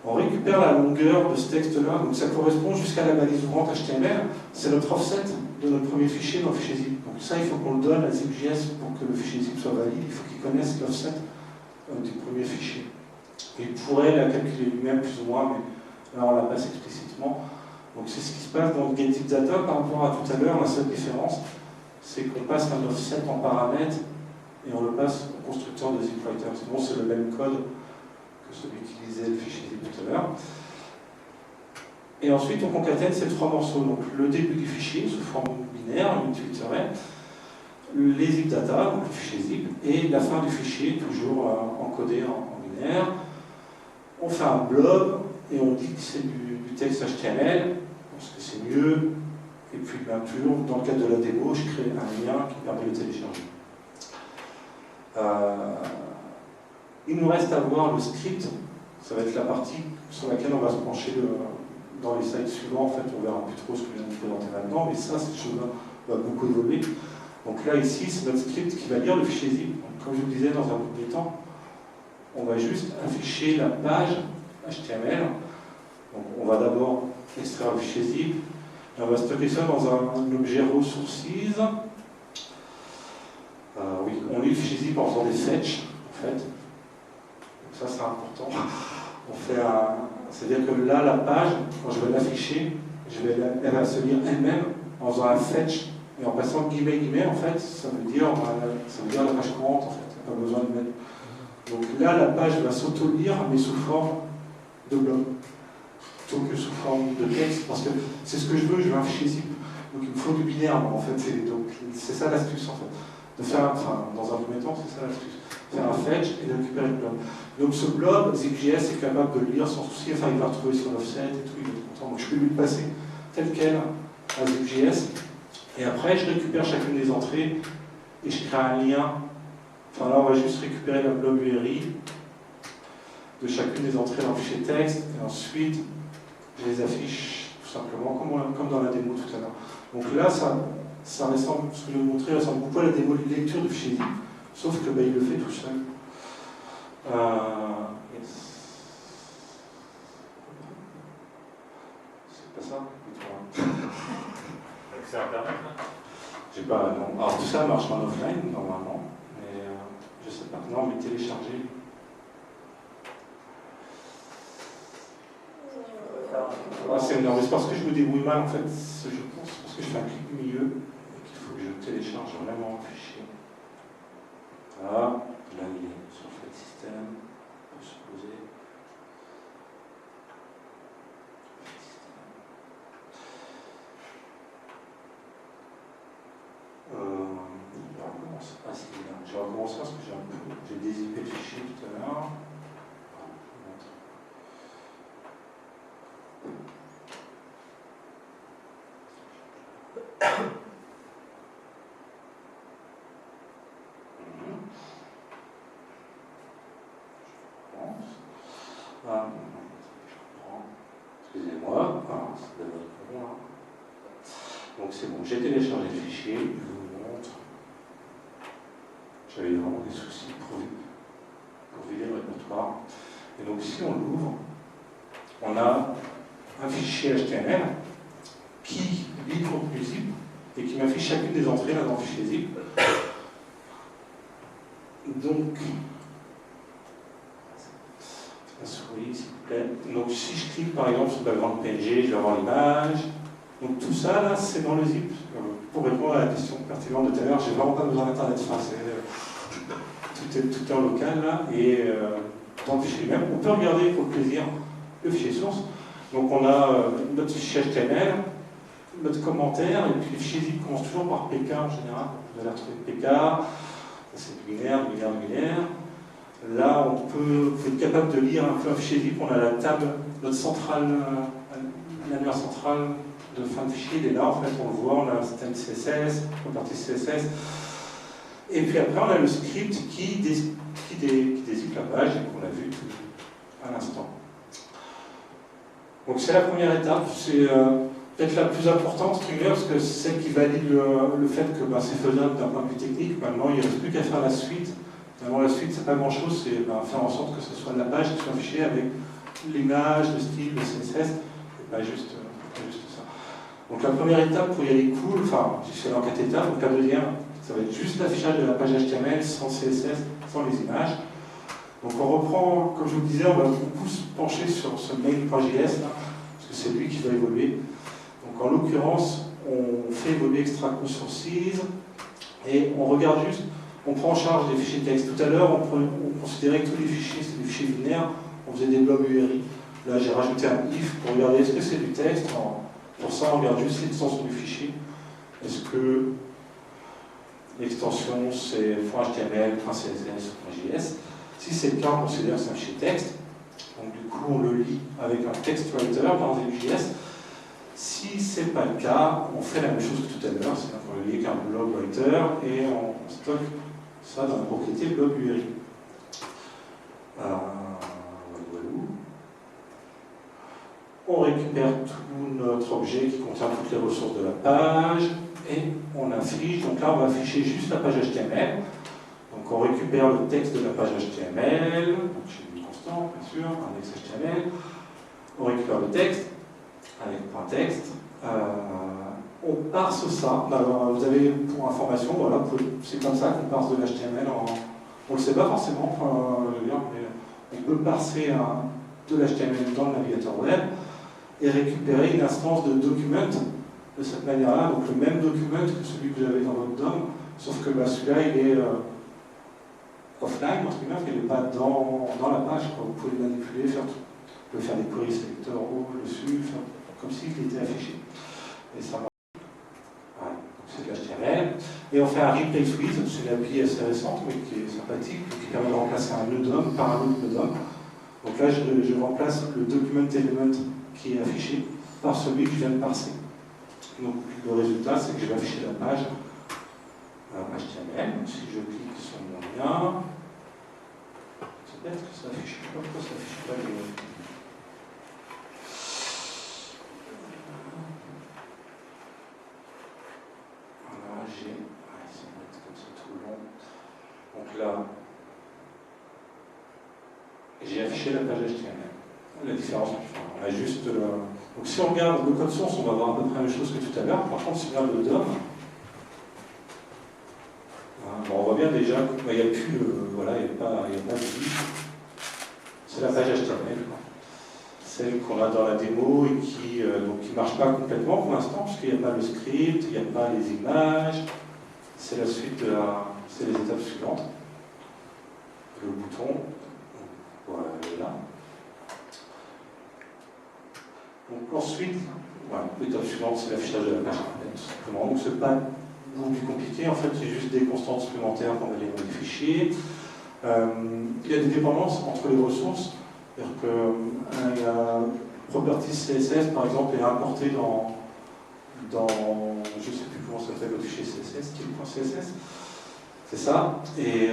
On récupère la longueur de ce texte-là, donc ça correspond jusqu'à la balise ouvrante HTML. C'est notre offset de notre premier fichier dans le fichier zip. Donc ça, il faut qu'on le donne à zip.js pour que le fichier zip soit valide. Il faut qu'il connaisse l'offset du premier fichier. Il pourrait la calculer lui-même plus ou moins, mais là on la passe explicitement. Donc c'est ce qui se passe dans le getZipData par rapport à tout à l'heure. La seule différence, c'est qu'on passe un offset en paramètre et on le passe au constructeur de ZipWriter. Sinon, c'est le même code que celui qui lisait le fichier zip tout à l'heure. Et ensuite, on concatène ces trois morceaux. Donc, le début du fichier sous forme binaire, une TwitterArray, les ZipData, donc le fichier zip, et la fin du fichier, toujours encodé en binaire. On fait un blob et on dit que c'est du texte HTML, parce que c'est mieux. Et puis, bien sûr, dans le cadre de la démo, je crée un lien qui permet de le télécharger. Il nous reste à voir le script. Ça va être la partie sur laquelle on va se pencher dans les slides suivants. En fait, on verra plus trop ce que je viens de présenter maintenant, mais ça, cette chose-là va beaucoup évoluer. Donc là, ici, c'est notre script qui va lire le fichier zip. Donc, comme je vous disais dans un premier temps, on va juste afficher la page HTML. Donc, on va d'abord extraire le fichier zip. Et on va stocker ça dans un objet resources. Oui, on lit le fichier zip en faisant des fetch, en fait. Donc ça, c'est important. C'est-à-dire que là, la page, quand je vais l'afficher, elle va se lire elle-même en faisant un fetch et en passant guillemets, en fait, ça veut dire la page courante, en fait. Pas besoin de mettre. Donc là, la page va s'auto-lire, mais sous forme de bloc, plutôt que sous forme de texte, parce que c'est ce que je veux un fichier zip. Donc il me faut du binaire, en fait. C'est ça l'astuce, en fait. Dans un premier temps, c'est ça l'astuce. Faire un fetch et de récupérer le blob. Donc ce blob, ZipJS est capable de le lire sans souci, enfin il va retrouver son offset et tout, il est content. Donc je peux lui passer tel quel à ZipJS. Et après, je récupère chacune des entrées et je crée un lien. Enfin là, on va juste récupérer la blob URI de chacune des entrées dans le fichier texte. Et ensuite, je les affiche simplement, comme dans la démo tout à l'heure. Donc là, ça ressemble, ce que je vais vous montrer ressemble beaucoup à la démo de lecture de fichier zip, sauf que il le fait tout seul. Yes. C'est pas ça? Accès à Internet, hein. J'ai pas, non. Alors tout ça marche en offline normalement, mais je sais pas. Non, mais télécharger. C'est énorme, c'est parce que je me débrouille mal en fait, je pense, parce que je fais un clic du milieu et qu'il faut que je télécharge vraiment un fichier. Voilà, là il est sur le file system, on peut se poser. Je recommence. Ah, c'est bien. Je vais recommencer parce que j'ai dézippé le fichier tout à l'heure. Excusez-moi, ça doit être bon là. Donc c'est bon, j'ai téléchargé le fichier, je vous montre. J'avais vraiment des soucis pour vider le répertoire. Et donc si on l'ouvre, on a un fichier HTML qui lit le contenu zip et qui m'affiche chacune des entrées là dans le fichier zip. Donc, la souris s'il vous plaît. Donc si je clique par exemple sur le background PNG, je vais avoir l'image. Donc tout ça là, c'est dans le zip. Pour répondre à la question pertinente de tout à l'heure, j'ai vraiment pas besoin d'internet. Enfin, tout est en local là, et dans le fichier lui-même, on peut regarder pour le plaisir le fichier source. Donc on a notre fichier HTML, notre commentaire, et puis le fichier zip commence toujours par PK en général. Vous allez retrouver PK, ça c'est binaire. Là, on peut être capable de lire un peu un fichier zip. On a la table, notre centrale, l'annuaire centrale de fin de fichier, il est là, en fait, on le voit, on a un système CSS, property CSS. Et puis après, on a le script qui dézippe la page, qu'on a vu à l'instant. Donc c'est la première étape, c'est peut-être la plus importante, parce que c'est celle qui valide le fait que c'est faisable d'un point de vue technique. Maintenant, il ne reste plus qu'à faire la suite. Finalement, la suite, c'est pas grand-chose, c'est faire en sorte que ce soit de la page qui soit affichée avec l'image, le style, le CSS, et pas juste ça. Donc la première étape pour y aller cool, enfin, c'est en 4 étapes, donc la deuxième, ça va être juste l'affichage de la page HTML sans CSS, sans les images. Donc on reprend, comme je vous le disais, on va beaucoup se pencher sur ce main.js là, parce que c'est lui qui va évoluer. Donc en l'occurrence, on fait évoluer Extract Sources et on regarde juste, on prend en charge les fichiers texte. Tout à l'heure, on considérait que tous les fichiers, c'était des fichiers binaires, on faisait des blobs URI. Là, j'ai rajouté un if pour regarder est-ce que c'est du texte. Pour ça, on regarde juste l'extension du fichier. Est-ce que l'extension c'est .html, .css, .js? Si c'est le cas, on considère que c'est un fichier texte. Donc du coup, on le lit avec un text writer dans Vue.js. Si ce n'est pas le cas, on fait la même chose que tout à l'heure, c'est-à-dire qu'on le lit avec un blog writer et on stocke ça dans la propriété blog URI. On récupère tout notre objet qui contient toutes les ressources de la page et on affiche. Donc là, on va afficher juste la page HTML. Donc on récupère le texte de la page HTML, donc chez du constant, bien sûr, index HTML. On récupère le texte avec .text. On parse ça. Alors, vous avez pour information, voilà, c'est comme ça qu'on parse de l'HTML. On ne le sait pas forcément, mais on peut parser de l'HTML dans le navigateur web et récupérer une instance de document de cette manière-là, donc le même document que celui que vous avez dans votre DOM, sauf que celui-là il est offline, entre guillemets, il n'est pas dans la page, quoi. Vous pouvez le manipuler, vous pouvez faire des queries selecteurs dessus, comme s'il était affiché. Et ça marche. Voilà. C'est de l'HTML. Et on fait un replace with, c'est une appli assez récente, mais qui est sympathique, qui permet de remplacer un nœud DOM par un autre nœud DOM. Donc là, je remplace le document element qui est affiché par celui que je viens de parser. Donc le résultat, c'est que je vais afficher la page HTML. Donc, si je clique sur mon lien, c'est peut-être que ça affiche. Pourquoi ça affiche pas les... afficher la page HTML. La différence, on a juste donc si on regarde le code source, on va voir à peu près la même chose que tout à l'heure. Par contre, si on regarde le DOM, bon, on voit bien déjà qu'il n'y a plus voilà, il n'y a pas de vue. C'est la page HTML, celle qu'on a dans la démo et qui ne marche pas complètement pour l'instant, puisqu'il n'y a pas le script, il n'y a pas les images. C'est la suite c'est les étapes suivantes. Le bouton, voilà. Donc ensuite, voilà, l'étape suivante, c'est l'affichage de la page internet, tout simplement. Donc c'est pas beaucoup plus compliqué, en fait, c'est juste des constantes supplémentaires qu'on va les modifier. Il y a des dépendances entre les ressources, c'est-à-dire que Properties CSS, par exemple, est importé dans je ne sais plus comment ça s'appelle le fichier CSS, style.css, c'est ça. Et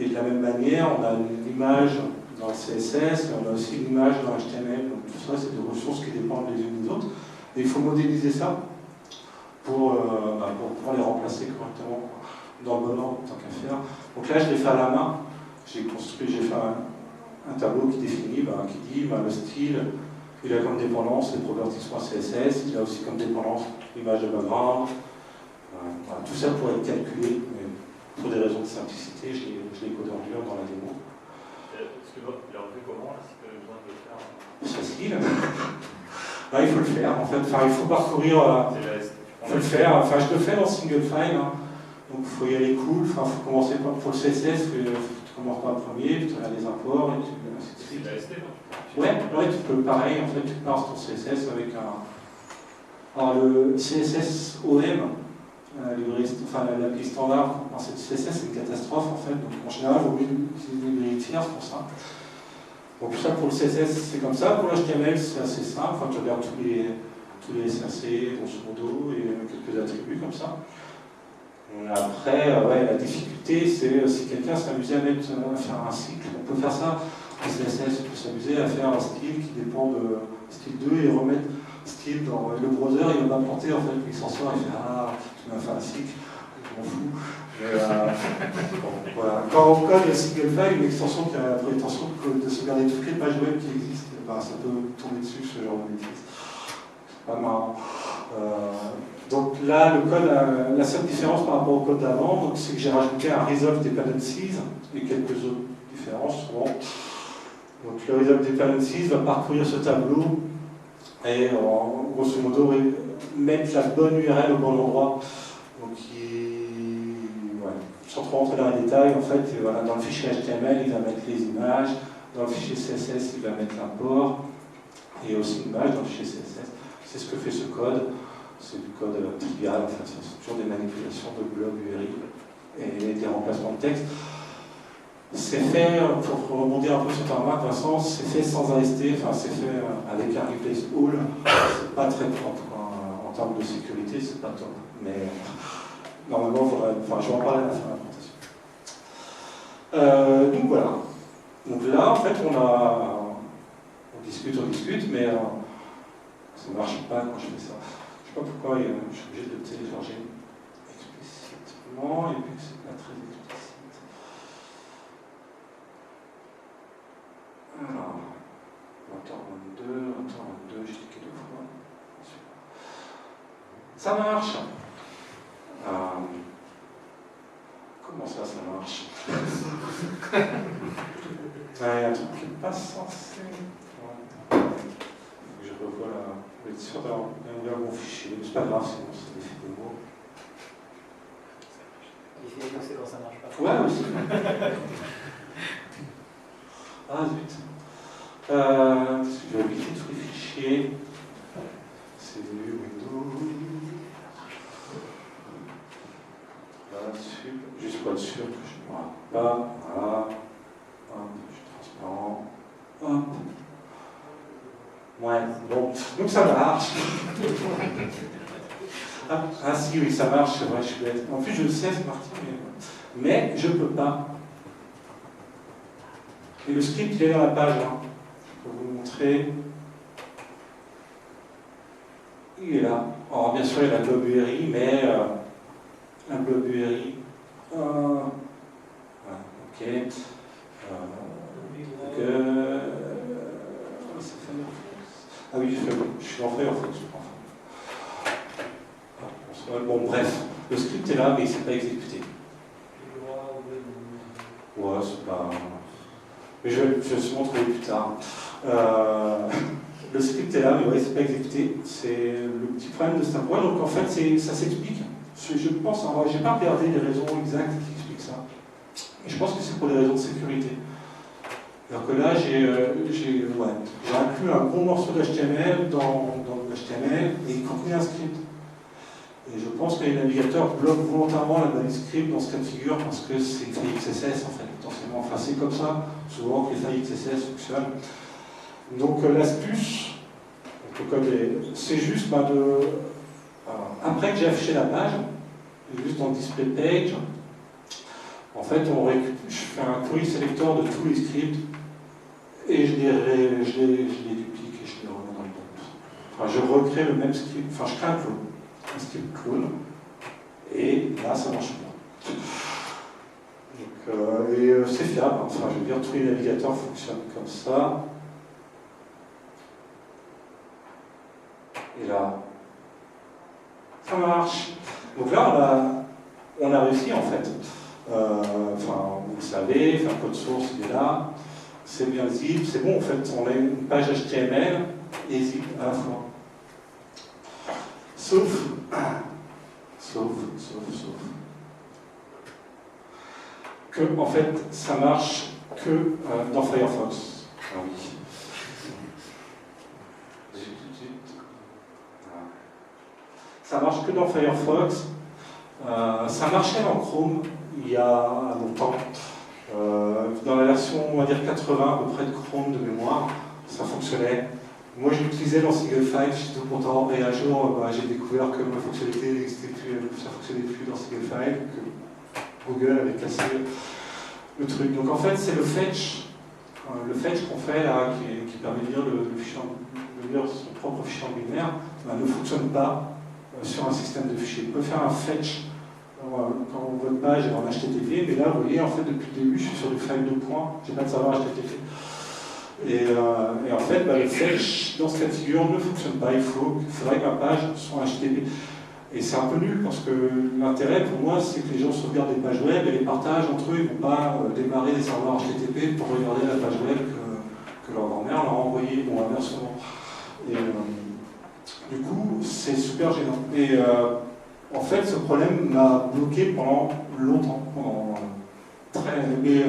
de la même manière, on a une image dans le CSS, et on a aussi une image dans HTML. Donc tout ça, c'est des ressources qui dépendent les unes des autres. Et il faut modéliser ça pour pouvoir les remplacer correctement dans le bon ordre, tant qu'à faire. Donc là, je l'ai fait à la main. J'ai fait un tableau qui définit, qui dit le style, il a comme dépendance les properties.css, il a aussi comme dépendance l'image de background. Voilà, tout ça pourrait être calculé, mais pour des raisons de simplicité, je l'ai codé en dur dans la démo. Excuse-moi, il a revu comment là, si tu as besoin de le faire? C'est facile. Il faut le faire, en fait. Il faut parcourir. Il faut le faire. Je le fais dans single file. Donc il faut y aller cool. Il faut commencer pour le CSS, tu commences par le premier, puis tu as les imports, et ainsi de suite. C'est la ST, non? Ouais, tu peux pareil, en fait, tu pars sur ton CSS avec un. Alors le CSS OM, l'appli standard, cette CSS c'est une catastrophe en fait, donc en général il vaut mieux utiliser des librairies tierces pour ça. Donc ça pour le CSS c'est comme ça, pour l'HTML c'est assez simple, tu regardes tous les SRC grosso modo et quelques attributs comme ça. Après, la difficulté c'est si quelqu'un s'amusait à faire un cycle, on peut faire ça. Le CSS peut s'amuser à faire un style qui dépend de style 2 et remettre style dans le browser, il va m'apporter en fait l'extension et il fait tu m'as fait un cycle, je m'en fous. Mais, voilà. Quand on code le single file, une extension qui a la prétention de sauvegarder toutes les pages web qui existent, ça peut tomber dessus ce genre de bêtises. C'est pas marrant. Donc là, le code, la seule différence par rapport au code d'avant, c'est que j'ai rajouté un resolve dependencies et quelques autres différences souvent. Donc le resolve dependencies va parcourir ce tableau et grosso modo mettre la bonne URL au bon endroit. Donc sans trop rentrer dans les détails, en fait, voilà, dans le fichier HTML, il va mettre les images, dans le fichier CSS, il va mettre l'import, et aussi une image dans le fichier CSS. C'est ce que fait ce code. C'est du code trivial, en fait, c'est toujours des manipulations de blob URI et des remplacements de texte. C'est fait, pour rebondir un peu sur ta remarque, Vincent, c'est fait sans AST, c'est fait avec un replace all. C'est pas très propre, en termes de sécurité, c'est pas top. Mais normalement, je vais en parler à la fin de la présentation. Donc voilà. Donc là, en fait, on discute, mais ça ne marche pas quand je fais ça. Je ne sais pas pourquoi je suis obligé de le télécharger explicitement, et puis que c'est pas très explicite. Alors, 20h22, j'ai cliqué 2 fois. Ça marche. Comment ça marche? Il y a un truc qui n'est pas censé. Je revois la. Je vais être sûr d'avoir bien ouvert mon fichier. C'est pas grave, sinon c'est des faits de mots. L'effet des mots, c'est quand ça marche pas. Ouais, aussi. Ah zut. Je vais cliquer tous les fichiers. C'est du Windows. Là-dessus. Juste pour être sûr que je ne me rate pas. Voilà. Hop, je suis transparent. Hop. Ouais, bon. Donc ça marche. Ah si, oui, ça marche, c'est vrai, je suis bête. En plus, je le sais, c'est parti, mais je ne peux pas. Et le script, il est dans la page. Je peux vous montrer. Il est là. Alors, bien sûr, il y a la blob URI, mais la blob URI. Ok. Ah oui, je suis en Firefox. Bon, bref, le script est là, mais il ne s'est pas exécuté. Ouais, c'est pas... Mais je vais se montrer plus tard. Le script est là, mais ouais, il ne s'est pas exécuté. C'est le petit problème de ce point. Donc en fait, ça s'explique. Je pense, je n'ai pas regardé les raisons exactes qui expliquent ça. Mais je pense que c'est pour des raisons de sécurité. Alors que là, j'ai inclus un gros morceau d'HTML dans l'HTML et il contenait un script. Et je pense que les navigateurs bloquent volontairement la balise script dans ce cas de figure parce que c'est une faille XSS en fait, potentiellement. Enfin, c'est comme ça, souvent, que les failles XSS fonctionnent. Donc l'astuce, c'est juste après que j'ai affiché la page, juste dans le display page, en fait, je fais un query selector de tous les scripts et je les duplique et je les remets dans le bon. Enfin, je recrée le même script, enfin, je crée un script clone et là, ça marche bien. Donc, c'est fiable, enfin, je veux dire, tous les navigateurs fonctionnent comme ça. Et là, ça marche. Donc là, on a réussi en fait. Enfin, vous le savez, le code source il est là, c'est bien zip, c'est bon en fait, on a une page HTML et zip à la fois. Sauf que en fait ça marche que dans Firefox. Ah oui. Ça marche que dans Firefox. Ça marchait dans Chrome il y a longtemps. Dans la version, on va dire 80 à peu près de Chrome de mémoire, ça fonctionnait. Moi je l'utilisais dans Single File, j'étais tout content, et un jour j'ai découvert que ma fonctionnalité n'existait plus, ça ne fonctionnait plus dans Single File, que Google avait cassé le truc. Donc en fait c'est le fetch qu'on fait là, qui permet de lire son propre fichier en binaire, ne fonctionne pas sur un système de fichiers. Vous pouvez faire un fetch quand votre page est en HTTP, mais là vous voyez en fait depuis le début je suis sur du file de points, j'ai pas de serveur HTTP. Et en fait le fetch dans ce cas de figure ne fonctionne pas, il faudrait que ma page soit HTTP. Et c'est un peu nul parce que l'intérêt pour moi c'est que les gens sauvegardent des pages web et les partagent entre eux, ils ne vont pas démarrer des serveurs HTTP pour regarder la page web que leur grand-mère leur a envoyée, ou inversement. Et du coup c'est super gênant. Et en fait, ce problème m'a bloqué pendant longtemps, mais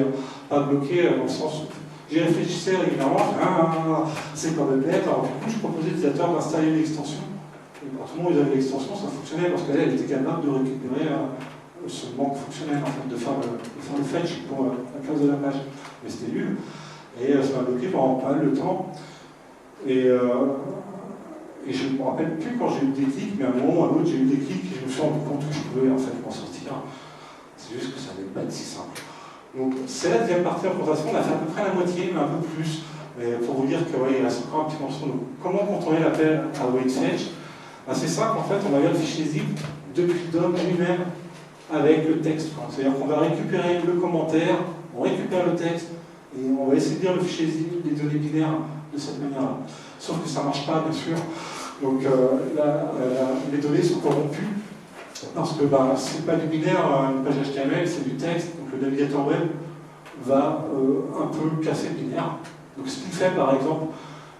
pas bloqué dans le sens où j'y réfléchissais régulièrement, c'est quand même bête. Alors du coup, je proposais aux utilisateurs d'installer une extension. Et quand tout le monde avait l'extension, ça fonctionnait parce qu'elle était capable de récupérer ce manque fonctionnel, en fait, de faire le fetch pour la classe de la page. Mais c'était nul. Et ça m'a bloqué pendant pas mal de temps. Et je ne me rappelle plus quand j'ai eu des clics, mais à un moment ou à l'autre, j'ai eu des clics et je me suis rendu compte que je pouvais en fait m'en sortir. C'est juste que ça n'allait pas être si simple. Donc, c'est la deuxième partie de la présentation. On a fait à peu près la moitié, mais un peu plus. Mais pour vous dire que il reste encore un petit morceau. Donc, comment contourner l'appel à await fetch? C'est simple, en fait, on va lire le fichier zip depuis le DOM lui-même avec le texte. C'est-à-dire qu'on va récupérer le commentaire, on récupère le texte et on va essayer de lire le fichier zip, les données binaires de cette manière-là. Sauf que ça ne marche pas, bien sûr. Donc les données sont corrompues parce que c'est pas du binaire, une page HTML, c'est du texte. Donc le navigateur web va un peu casser le binaire. Donc ce qu'il fait, par exemple,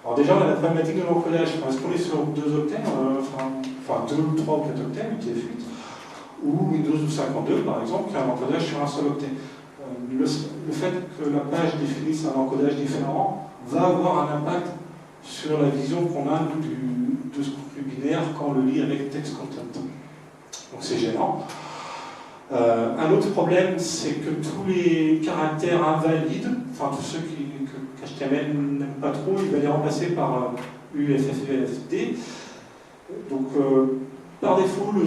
alors déjà on a la problématique de l'encodage. Est-ce qu'on est sur 2 octets, enfin 2 ou 3 ou 4 octets, UTF-8, ou Windows 52 par exemple, qui a un encodage sur un seul octet. Le fait que la page définisse un encodage différent va avoir un impact sur la vision qu'on a de ce contenu binaire quand on le lit avec text content. Donc c'est gênant. Un autre problème, c'est que tous les caractères invalides, enfin tous ceux qu'HTML n'aime pas trop, il va les remplacer par UFFD. Donc par défaut, le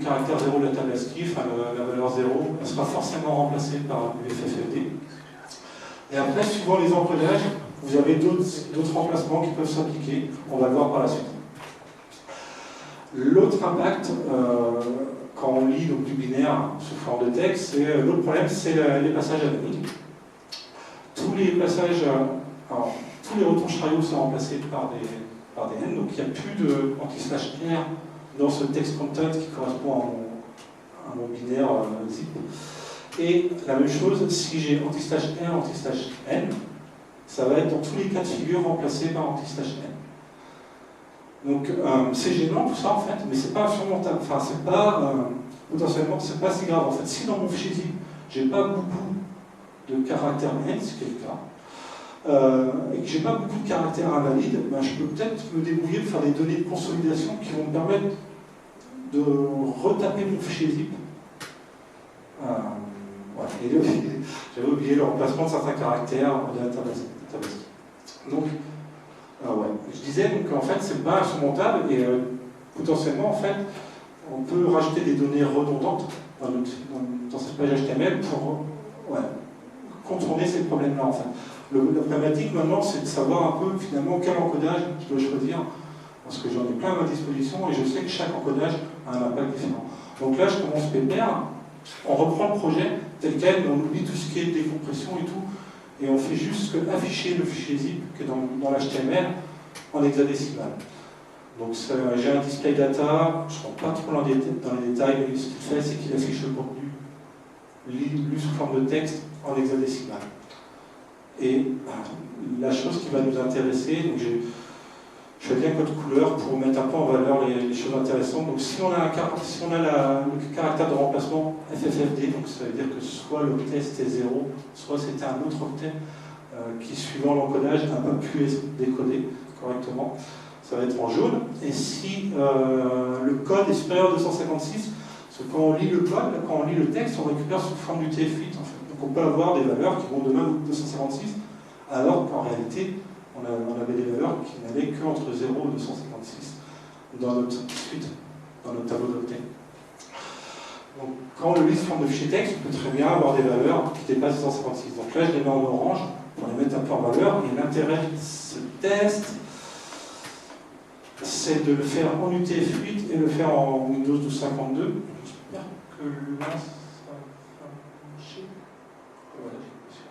caractère 0 de la table ASCII, enfin la valeur 0, elle sera forcément remplacée par UFFD. Et après, suivant les encodages, vous avez d'autres remplacements qui peuvent s'appliquer. On va le voir par la suite. L'autre impact, quand on lit donc, du binaire sous forme de texte, l'autre problème, c'est les passages anonymes. Tous les passages, tous les retours chariot sont remplacés par par des n, donc il n'y a plus de anti/r dans ce text content qui correspond à mon binaire zip. Et la même chose, si j'ai anti/r, anti/n, ça va être dans tous les cas de figure remplacé par anti/n. Donc c'est gênant tout ça en fait, mais c'est pas insurmontable. Enfin, c'est pas potentiellement, c'est pas si grave en fait. Si dans mon fichier zip, j'ai pas beaucoup de caractères n, ce qui est le cas, et que j'ai pas beaucoup de caractères invalides, ben, je peux peut-être me débrouiller de faire des données de consolidation qui vont me permettre de retaper mon fichier zip. Voilà. Et j'avais oublié le remplacement de certains caractères de la tabaski. Donc, ouais. Je disais donc en fait c'est pas insurmontable et potentiellement en fait on peut rajouter des données redondantes dans cette page HTML pour contourner ces problèmes-là en fait. La problématique maintenant c'est de savoir un peu finalement quel encodage je dois choisir parce que j'en ai plein à ma disposition et je sais que chaque encodage a un impact différent. Donc là je commence pépère, on reprend le projet tel quel, mais on oublie tout ce qui est décompression et tout, et on fait juste afficher le fichier zip qui est dans l'HTML en hexadécimal. Donc j'ai un display data, je ne rentre pas trop dans les détails, mais ce qu'il fait c'est qu'il affiche le contenu lu sous forme de texte en hexadécimal. Et la chose qui va nous intéresser, donc je fais bien code couleur pour mettre un peu en valeur les choses intéressantes. Donc si on a, le caractère de remplacement FFFD, donc ça veut dire que soit l'octet c'était 0, soit c'était un autre octet qui, suivant l'encodage, n'a pas pu être décodé correctement, ça va être en jaune. Et si le code est supérieur à 256, parce que quand on lit le code, quand on lit le texte, on récupère sous forme du TF8 en fait. Donc on peut avoir des valeurs qui vont de même 256, alors qu'en réalité, on avait des valeurs qui n'allaient qu'entre 0 et 256 dans notre suite, dans notre tableau d'octet. Donc, quand on le lit sous forme de fichier texte, on peut très bien avoir des valeurs qui dépassent 256. Donc là, je les mets en orange pour les mettre un peu en valeur. Et l'intérêt de ce test, c'est de le faire en UTF-8 et le faire en Windows 12.52. J'espère que là, ça va marcher. Voilà, j'ai l'impression.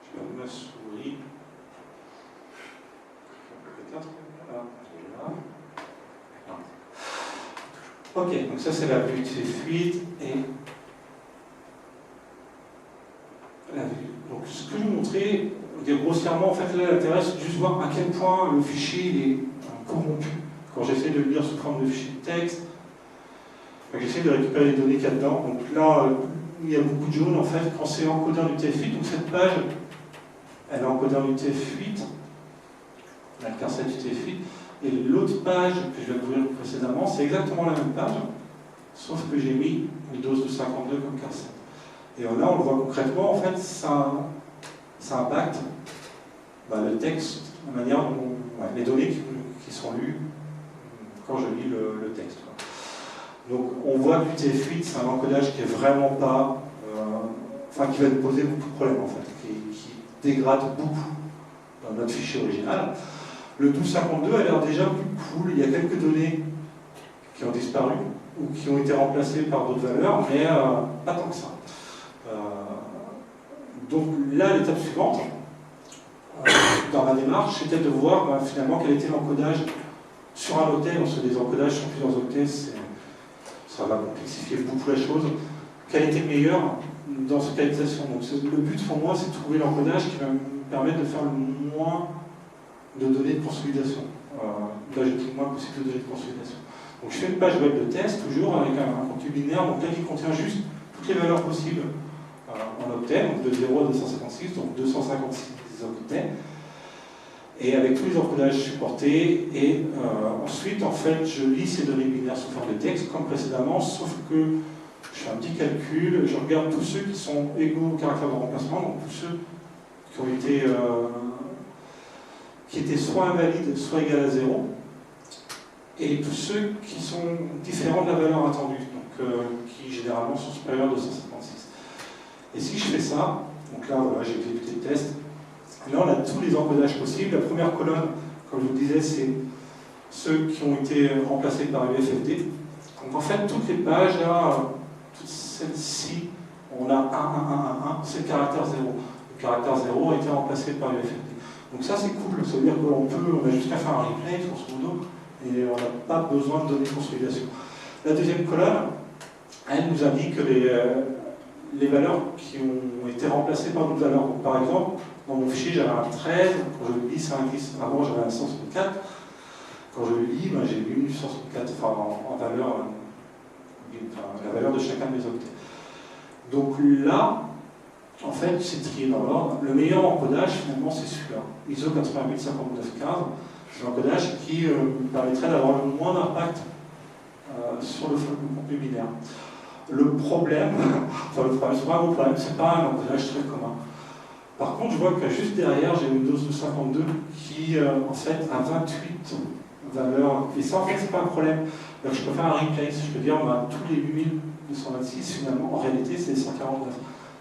Je vais ma souris. Peut-être. Ok, donc ça c'est la vue UTF-8 et la vue. Donc ce que je vous montrais, grossièrement, en fait là l'intérêt c'est de juste voir à quel point le fichier est corrompu. Quand j'essaie de le lire sous forme de fichier de texte, j'essaie de récupérer les données qu'il y a dedans. Donc là, il y a beaucoup de jaune en fait quand c'est encodé en UTF-8. Donc cette page, elle est encodée en UTF-8, la carsette UTF-8. Et l'autre page que je vais vous ouvrir précédemment, c'est exactement la même page, sauf que j'ai mis Windows 12.52 comme carsette. Et là, on le voit concrètement, en fait, ça impacte le texte, la manière dont les données qui sont lues quand je lis le texte. Donc, on voit que l'UTF-8, c'est un encodage qui est vraiment pas, qui va nous poser beaucoup de problèmes, en fait, qui dégrade beaucoup dans notre fichier original. Le 12.52 a l'air déjà plus cool, il y a quelques données qui ont disparu ou qui ont été remplacées par d'autres valeurs, mais pas tant que ça. Donc là, l'étape suivante, dans ma démarche, c'était de voir finalement quel était l'encodage sur un octet, parce que les encodages sur plusieurs octets, ça va complexifier beaucoup la chose. Quel était le meilleur dans cette localisation. Donc le but pour moi, c'est de trouver l'encodage qui va me permettre de faire le moins de données de consolidation, d'ajouter le moins possible de données de consolidation. Donc je fais une page web de test, toujours avec un contenu binaire, donc là qui contient juste toutes les valeurs possibles en octets, donc de 0 à 256, donc 256 octets, et avec tous les encodages supportés, et ensuite, en fait, je lis ces données binaires sous forme de texte, comme précédemment, sauf que je fais un petit calcul, je regarde tous ceux qui sont égaux au caractère de remplacement, donc tous ceux qui ont été qui étaient soit invalides, soit égales à 0, et tous ceux qui sont différents de la valeur attendue, donc qui généralement sont supérieurs à 256. Et si je fais ça, donc là voilà, j'ai exécuté le test, là on a tous les encodages possibles. La première colonne, comme je vous le disais, c'est ceux qui ont été remplacés par UFFD. Donc en fait, toutes les pages là, toutes celles-ci, on a 1, 1, 1, 1, 1, c'est le caractère 0. Le caractère 0 a été remplacé par UFFD. Donc ça c'est cool, ça veut dire qu'on a juste qu'à faire un replay, grosso modo, et on n'a pas besoin de donner consolidation. La deuxième colonne, elle nous indique les valeurs qui ont été remplacées par d'autres valeurs. Donc, par exemple, dans mon fichier j'avais un 13, quand je le lis c'est un 10, avant j'avais un 164, quand je le lis, ben, j'ai lu 164 en valeur, la valeur de chacun de mes octets. Donc là, en fait, c'est trié dans l'ordre. Le meilleur encodage, finalement, c'est celui-là, ISO 885915. C'est l'encodage qui permettrait d'avoir le moins d'impact sur le contenu binaire. Le problème, enfin le problème, c'est pas un gros problème, c'est pas un encodage très commun. Par contre, je vois que juste derrière, j'ai Windows 52 qui, en fait, a 28 valeurs. Et ça, en fait, c'est pas un problème. Donc, je peux faire un replace, je peux dire, bah, tous les 8226, finalement, en réalité, c'est les 149.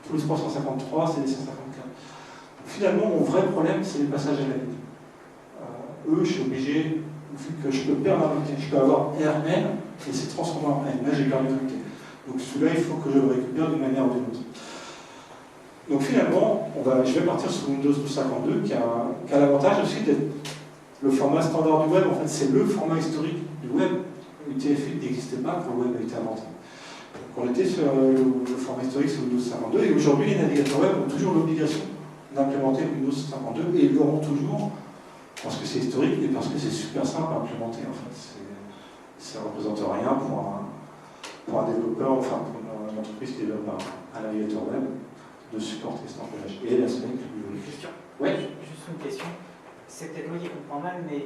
Tous les 353, c'est les 154. Donc, finalement, mon vrai problème, c'est les passages à la ligne. Eux, je suis obligé, vu que je peux perdre un octet, je peux avoir RN et c'est transformé en N. Là, j'ai perdu un octet. Donc, celui-là, il faut que je le récupère d'une manière ou d'une autre. Donc, finalement, je vais partir sur Windows 52 qui a l'avantage aussi d'être le format standard du web. En fait, c'est le format historique du web. UTF-8 n'existait pas quand le web a été inventé. On était sur le format historique sur Windows 52 et aujourd'hui les navigateurs web ont toujours l'obligation d'implémenter Windows 52 et ils l'auront toujours parce que c'est historique et parce que c'est super simple à implémenter en fait. Ça ne représente rien pour un développeur, enfin pour une entreprise qui développe un navigateur web de supporter cet encodage. Et l'aspect plus... Question. Ouais. Juste une question. C'est peut-être moi qui comprends mal, mais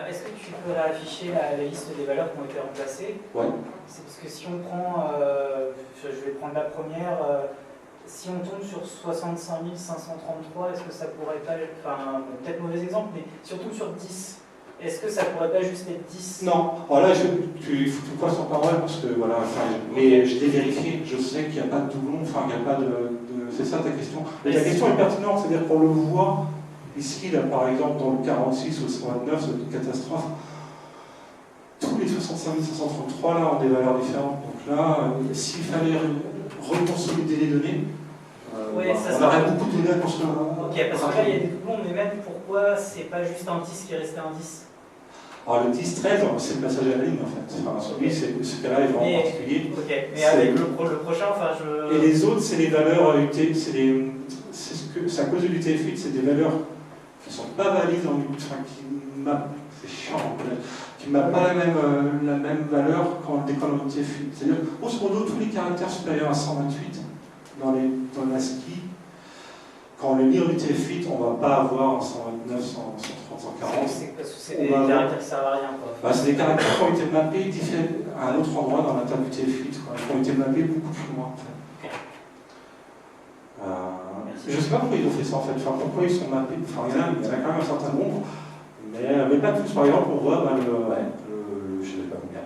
est-ce que tu peux afficher la liste des valeurs qui ont été remplacées? Ouais. C'est parce que si on prend, je vais prendre la première, si on tombe sur 65 533, est-ce que ça pourrait pas, enfin peut-être mauvais exemple, mais si on tombe sur 10, est-ce que ça pourrait pas juste être 10? Non, alors là il faut que tu passes en parole parce que voilà, mais je l'ai vérifié, je sais qu'il n'y a pas de doublon, enfin il n'y a pas de c'est ça ta question. Mais ta question est pertinente, c'est-à-dire qu'on le voit. Ici, là, par exemple, dans le 46 ou le 129, c'est une catastrophe. Tous les 65 533 là ont des valeurs différentes. Donc là, s'il fallait reconsolider les données, ouais, on aurait beaucoup de données à construire. Ok, parce que là, il y a des doublons, mais même pourquoi c'est pas juste un 10 qui est resté un 10? Alors le 10-13, c'est le passage à la ligne en fait. Enfin, celui, ce cas-là est vraiment particulier. Ok, mais avec le prochain, enfin je... Et les autres, c'est les valeurs UT, c'est à cause de l'UTF-8, c'est des valeurs qui ne sont pas valides en enfin, qui mappent, c'est chiant, qui ne mappent pas la même valeur dès qu'on a l'UTF-8. C'est-à-dire, grosso modo, tous les caractères supérieurs à 128 dans l'ASCII, quand on les lit en UTF-8, on ne va pas avoir en 129, 130, 140. C'est parce que c'est des caractères qui servent à rien. Bah, c'est des caractères qui ont été mappés à un autre endroit dans la table UTF-8, qui ont été mappés beaucoup plus loin. En fait. Je ne sais pas pourquoi ils ont fait ça en fait, enfin, pourquoi ils sont mappés, enfin il y en a quand même un certain nombre, mais pas tous. Par exemple, on voit je ne sais pas combien,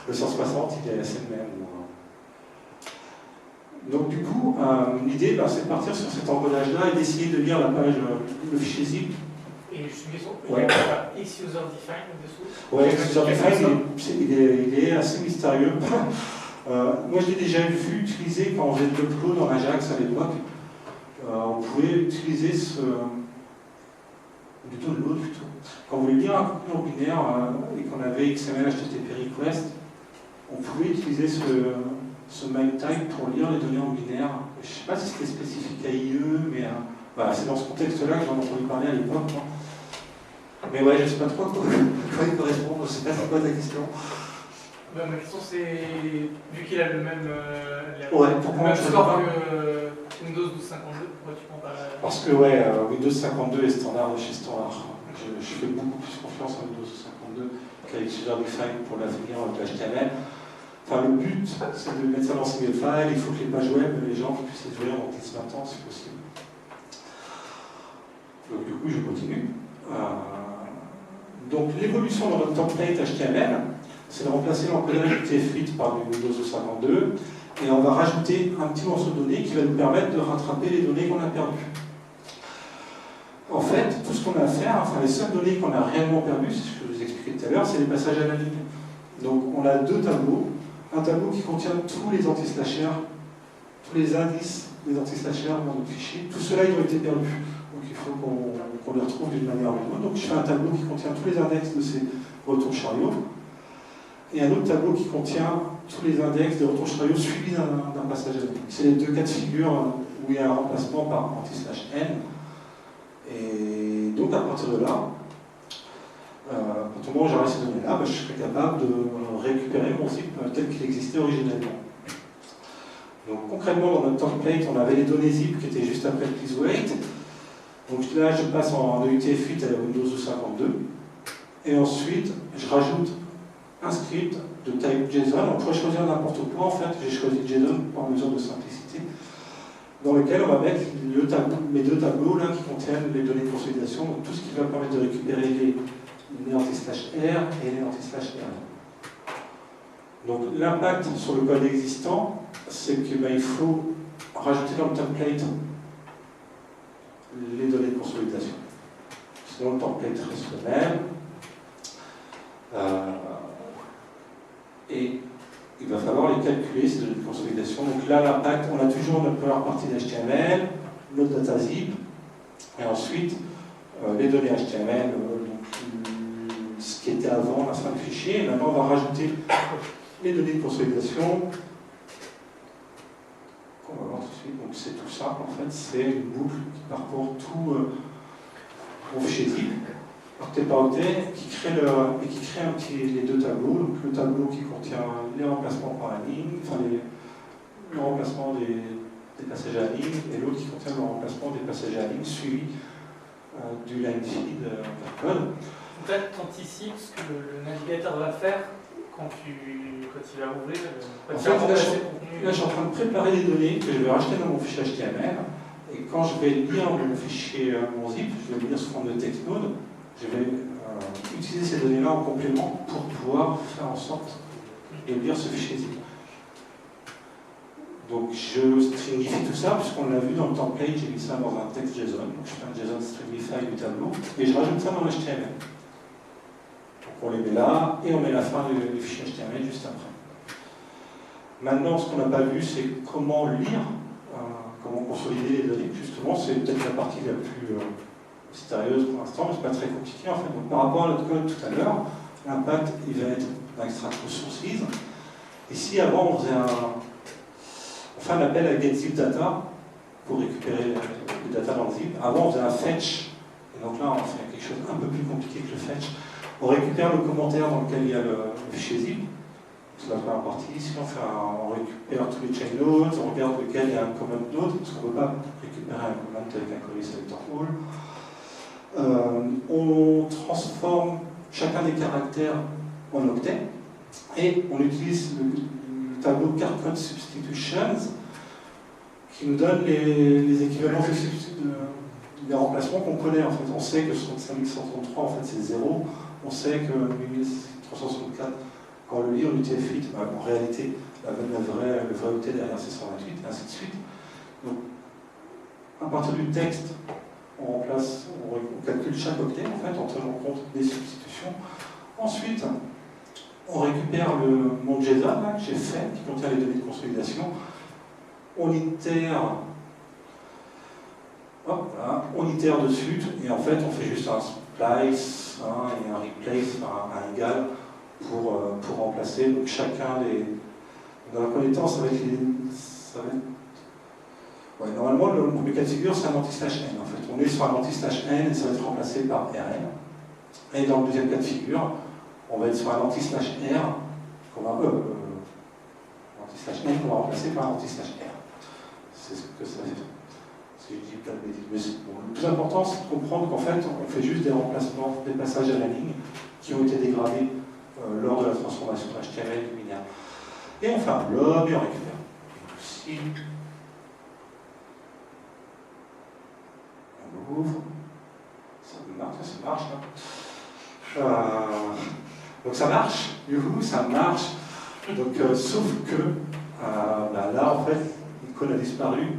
le 160 il est assez le même. Donc du coup, l'idée c'est de partir sur cet encodage-là et d'essayer de lire la page, le fichier zip. Et je suis question, Ouais. X user define dessous. Ouais, user define, il est assez mystérieux. Moi je l'ai déjà vu utiliser quand on faisait de l'upload dans Ajax à l'époque. On pouvait utiliser plutôt de l'autre plutôt. Quand on voulait lire un contenu en binaire et qu'on avait XML HTTP request, on pouvait utiliser ce main type pour lire les données en binaire. Je ne sais pas si c'était spécifique à IE, mais voilà, c'est dans ce contexte-là que j'en ai entendu parler à l'époque. Mais ouais, je ne sais pas trop à quoi il correspond, je ne sais pas c'est quoi ta question. Ma question c'est, vu qu'il a le même, score que Windows 12.52, pourquoi tu prends pas la... Parce que Windows 52 est standard de chez standard. Je fais beaucoup plus confiance en Windows 52 qu'avec User Define pour l'avenir de l'HTML. Enfin, le but, c'est de mettre ça dans single file, il faut que les pages web, les gens puissent les ouvrir en 10-20 ans si possible. Donc du coup, je continue. Donc l'évolution dans notre template HTML, c'est de remplacer l'encodage UTF-8 par du Windows 52 et on va rajouter un petit morceau de données qui va nous permettre de rattraper les données qu'on a perdues. En fait, tout ce qu'on a à faire, enfin les seules données qu'on a réellement perdues, c'est ce que je vous expliquais tout à l'heure, c'est les passages à la ligne. Donc on a deux tableaux. un tableau qui contient tous les anti-slashers, tous les indices des anti-slashers dans notre fichier. Tout cela, ils ont été perdus. Donc il faut qu'on les retrouve d'une manière ou d'une autre. Donc je fais un tableau qui contient tous les index de ces retours chariots, et un autre tableau qui contient tous les index des retours chariots suivis d'un passage à ligne. C'est les deux cas de figure où il y a un remplacement par anti-slash n. Et donc à partir de là, quand au moment où j'aurai ces données-là, je serai capable de récupérer mon zip tel qu'il existait originellement. Donc concrètement, dans notre template, on avait les données zip qui étaient juste après le please wait. Donc là, je passe en UTF-8 à Windows 52. Et ensuite, je rajoute un script de type JSON. On pourrait choisir n'importe quoi. En fait, j'ai choisi JSON par mesure de simplicité, dans lequel on va mettre mes deux tableaux là, qui contiennent les données de consolidation, donc tout ce qui va permettre de récupérer les anti-slash R et les anti-slash R. Donc l'impact sur le code existant, c'est qu'il faut rajouter dans le template les données de consolidation. Sinon le template reste le même. Et il va falloir les calculer, ces données de consolidation. Donc là, l'impact, on a toujours notre première partie d'HTML, notre data zip, et ensuite les données HTML, ce qui était avant la fin du fichier. Et maintenant, on va rajouter les données de consolidation qu'on va voir tout de suite. Donc c'est tout simple, en fait, c'est une boucle qui parcourt tout mon fichier zip, octet par octet, qui crée les deux tableaux. Donc le tableau qui contient les remplacements par la ligne, enfin le remplacement des passages à la ligne, et l'autre qui contient le remplacement des passages à la ligne suivi du line feed par code. Donc là, tu anticipes ce que le navigateur va faire quand il va ouvrir. En fait, là, je suis en train de préparer les données que je vais rajouter dans mon fichier HTML, et quand je vais lire mon fichier, mon zip, je vais le lire sous forme de text node. Je vais utiliser ces données-là en complément pour pouvoir faire en sorte de lire ce fichier zip. Donc je stringifie tout ça, puisqu'on l'a vu dans le template, j'ai mis ça dans un texte JSON. Donc je fais un JSON stringify du tableau, et je rajoute ça dans l'HTML. Donc on les met là, et on met la fin du fichier HTML juste après. Maintenant, ce qu'on n'a pas vu, c'est comment lire, comment consolider les données. Justement, c'est peut-être la partie la plus mystérieuse pour l'instant, mais c'est pas très compliqué en fait. Donc, par rapport à notre code tout à l'heure, l'impact il va être un extract sources. Ici, avant, on fait un appel à getZipData pour récupérer les data dans le zip. Avant, on faisait un fetch, et donc là, on fait quelque chose un peu plus compliqué que le fetch. On récupère le commentaire dans lequel il y a le fichier zip. C'est la première partie. Ici, on récupère tous les chain nodes, on regarde lequel il y a un comment node, parce qu'on ne peut pas récupérer un comment avec un query selector all. On transforme chacun des caractères en octets et on utilise le tableau card code substitutions qui nous donne les équivalents des remplacements qu'on connaît. En fait, on sait que 65133 en fait c'est 0, on sait que 8364 quand on le lit en UTF-8, en réalité le vrai octet derrière c'est 128 et ainsi de suite. Donc à partir du texte, on calcule chaque octet en fait en tenant compte des substitutions. Ensuite, on récupère mon JSON là, que j'ai fait, qui contient les données de consolidation. On itère, on itère dessus, et en fait, on fait juste un splice et un replace, un égal, pour remplacer donc, chacun des. Dans un premier temps, ça va être ouais, normalement, le premier cas de figure, c'est un anti-slash n. En fait, on est sur un anti-slash n et ça va être remplacé par rn. Et dans le deuxième cas de figure, on va être sur un anti-slash r, anti-slash n qu'on va remplacer par un anti-slash r. C'est ce que ça fait. Si je dis plein de bêtises. Mais bon, le plus important, c'est de comprendre qu'en fait, on fait juste des remplacements, des passages à la ligne qui ont été dégradés lors de la transformation HTML du binaire. Et on fait un blob et on récupère. Ici. On ouvre, ça marche là. Donc ça marche, youhou, ça marche. Donc sauf que là en fait, l'icône a disparu.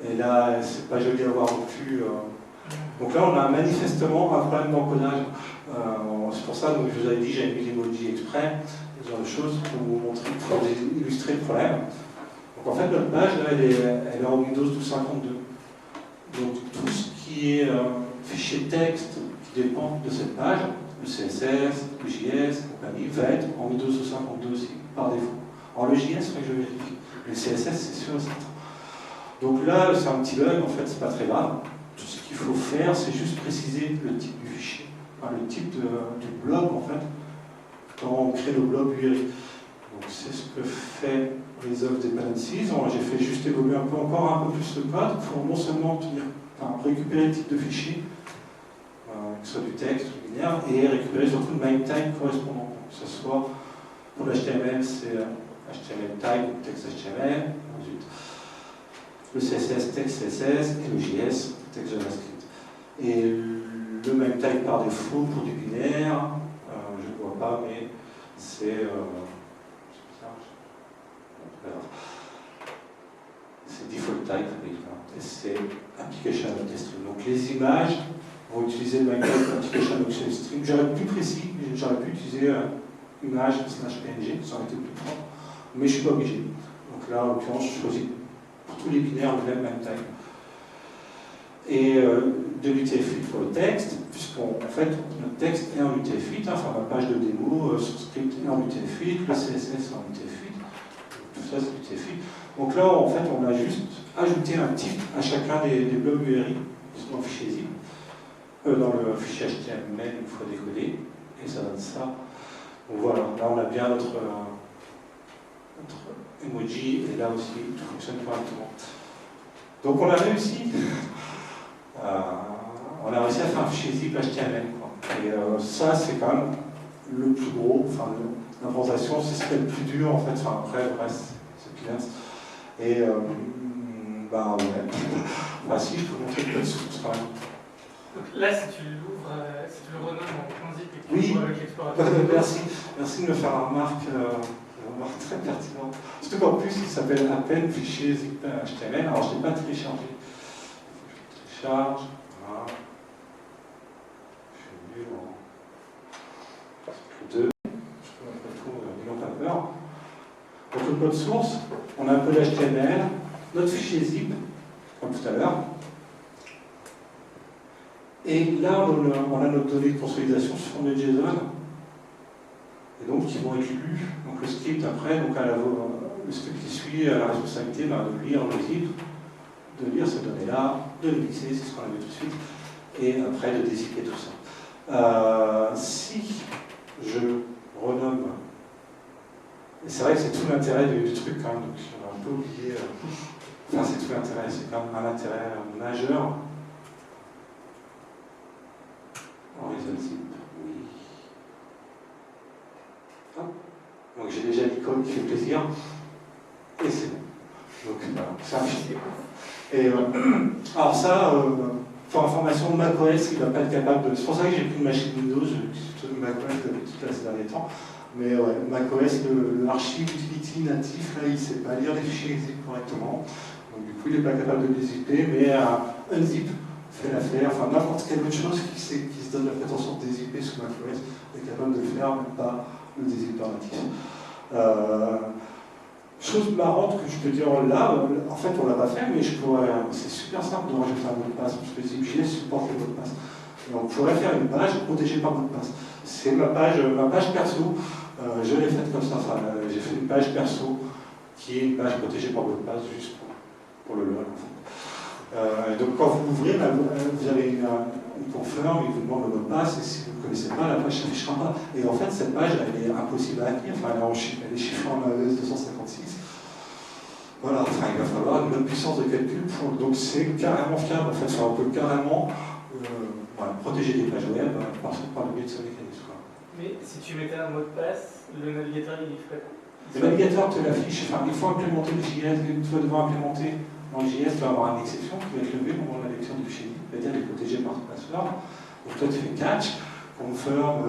Et là, c'est pas joli à voir non plus. Donc là, on a manifestement un problème d'encodage. C'est pour ça, donc, je vous avais dit, j'ai mis l'emoji exprès. ce genre de choses pour vous montrer, pour illustrer le problème. Donc en fait, notre page, là, elle est en Windows 12.52. Donc tout ce qui est fichier texte qui dépend de cette page, le CSS, le JS, compagnie, va être en Windows 12.52 aussi, par défaut. Alors le JS, il faudrait que je vérifie. Le CSS, c'est sûr et certain. Donc là, c'est un petit bug, en fait, c'est pas très grave. Tout ce qu'il faut faire, c'est juste préciser le type du fichier, enfin, le type du blob, en fait, quand on crée le blob URI. Donc c'est ce que fait Resolve Dependencies. J'ai fait juste évoluer encore un peu plus le code pour non seulement récupérer le type de fichier, que ce soit du texte ou du binaire, et récupérer surtout le MIME type correspondant. Que ce soit pour l'HTML, c'est HTML type ou texte HTML, ensuite le CSS, texte CSS, et le JS, texte JavaScript. Et le MIME type par défaut pour du binaire, je ne vois pas, mais c'est default type, et c'est application string. Donc les images vont utiliser le MIME type application string. J'aurais pu précis, j'aurais pu utiliser image /png, ça aurait été plus propre, mais je ne suis pas obligé. Donc là, en l'occurrence, je choisis pour tous les binaires le même MIME type. Et de l'UTF-8 pour le texte, puisqu'en fait, notre texte est en UTF-8, enfin ma page de démo, son script est en UTF-8, le CSS est en UTF-8, tout ça c'est UTF-8. Donc là, en fait, on a juste ajouté un type à chacun des blobs URI qui sont dans le fichier zip, dans le fichier HTML une fois décodé, et ça donne ça. Donc voilà, là on a bien notre emoji, et là aussi tout fonctionne correctement. Donc on a réussi. On a réussi à faire un fichier zip HTML. Et ça, c'est quand même le plus gros. Enfin, l'implémentation, c'est ce qui est le plus dur en fait. Enfin, après, le reste, c'est peanuts. Et bah ouais. Bah si, je peux vous montrer le code source quand même. Donc là, si tu l'ouvres, si tu le renommes en zip et que tu Oui. l'ouvres avec l'explorateur. Merci de me faire la remarque très pertinente. Surtout qu'en plus, il s'appelle à peine fichier zip HTML. Alors, je ne l'ai pas téléchargé. Charge, voilà. Je suis nul en 2. Je peux mettre tout, n'ayons pas peur. Donc le code source, on a un peu d'HTML, notre fichier zip, comme tout à l'heure. Et là, on a notre donnée de consolidation sous forme de JSON. Et donc, qui vont être lus. Donc le script après, donc le script qui suit a la responsabilité de lire le zip, de lire ces données-là, de les mixer, c'est ce qu'on a vu tout de suite, et après de dézipper tout ça. Si je renomme, et c'est vrai que c'est tout l'intérêt du truc quand même, donc on a un peu oublié, enfin c'est tout l'intérêt, c'est quand même un intérêt majeur. Horizon zip, oui. Hop. Donc j'ai déjà l'icône qui fait plaisir, et c'est bon. Donc voilà, c'est un fichier. Et alors ça, pour information, macOS, il ne va pas être capable de... C'est pour ça que j'ai pris une machine Windows, je suis macOS depuis ces derniers temps. Mais ouais, macOS, l'archive utility natif, là, il ne sait pas lire les fichiers zip correctement. Donc du coup, il n'est pas capable de les zipper, mais unzip fait l'affaire. Enfin, n'importe quelle autre chose qui se donne la prétention de dézipper sous macOS est capable de le faire, même pas le dézippeur natif. Chose marrante que je peux dire là, en fait on l'a pas fait, mais c'est super simple de rajouter un mot de passe, parce que ZipJS supporte les mots de passe. Et on pourrait faire une page protégée par mot de passe. C'est ma page perso, je l'ai faite comme ça, enfin, j'ai fait une page perso qui est une page protégée par mot de passe, juste pour le lol en fait. Donc quand vous l'ouvrez, vous avez une confirme, il vous demande le mot de passe, et si vous ne connaissez pas, la page ne s'affichera pas. Et en fait, cette page, elle est impossible à lire, enfin, elle est chiffrée en AES 256. Voilà, enfin, il va falloir une autre puissance de calcul pour. Donc c'est carrément fiable, en fait, enfin, on peut carrément protéger des pages web par le biais de ce mécanisme. Mais si tu mettais un mot de passe, le navigateur il ferait quoi? Le navigateur te l'affiche, enfin, il faut implémenter le JS, tu vas devoir implémenter. Dans le JS, tu vas avoir une exception qui va être levée au moment de la lecture du fichier, c'est-à-dire qu'il est protégé par ton password. Donc toi, tu fais catch, confirm,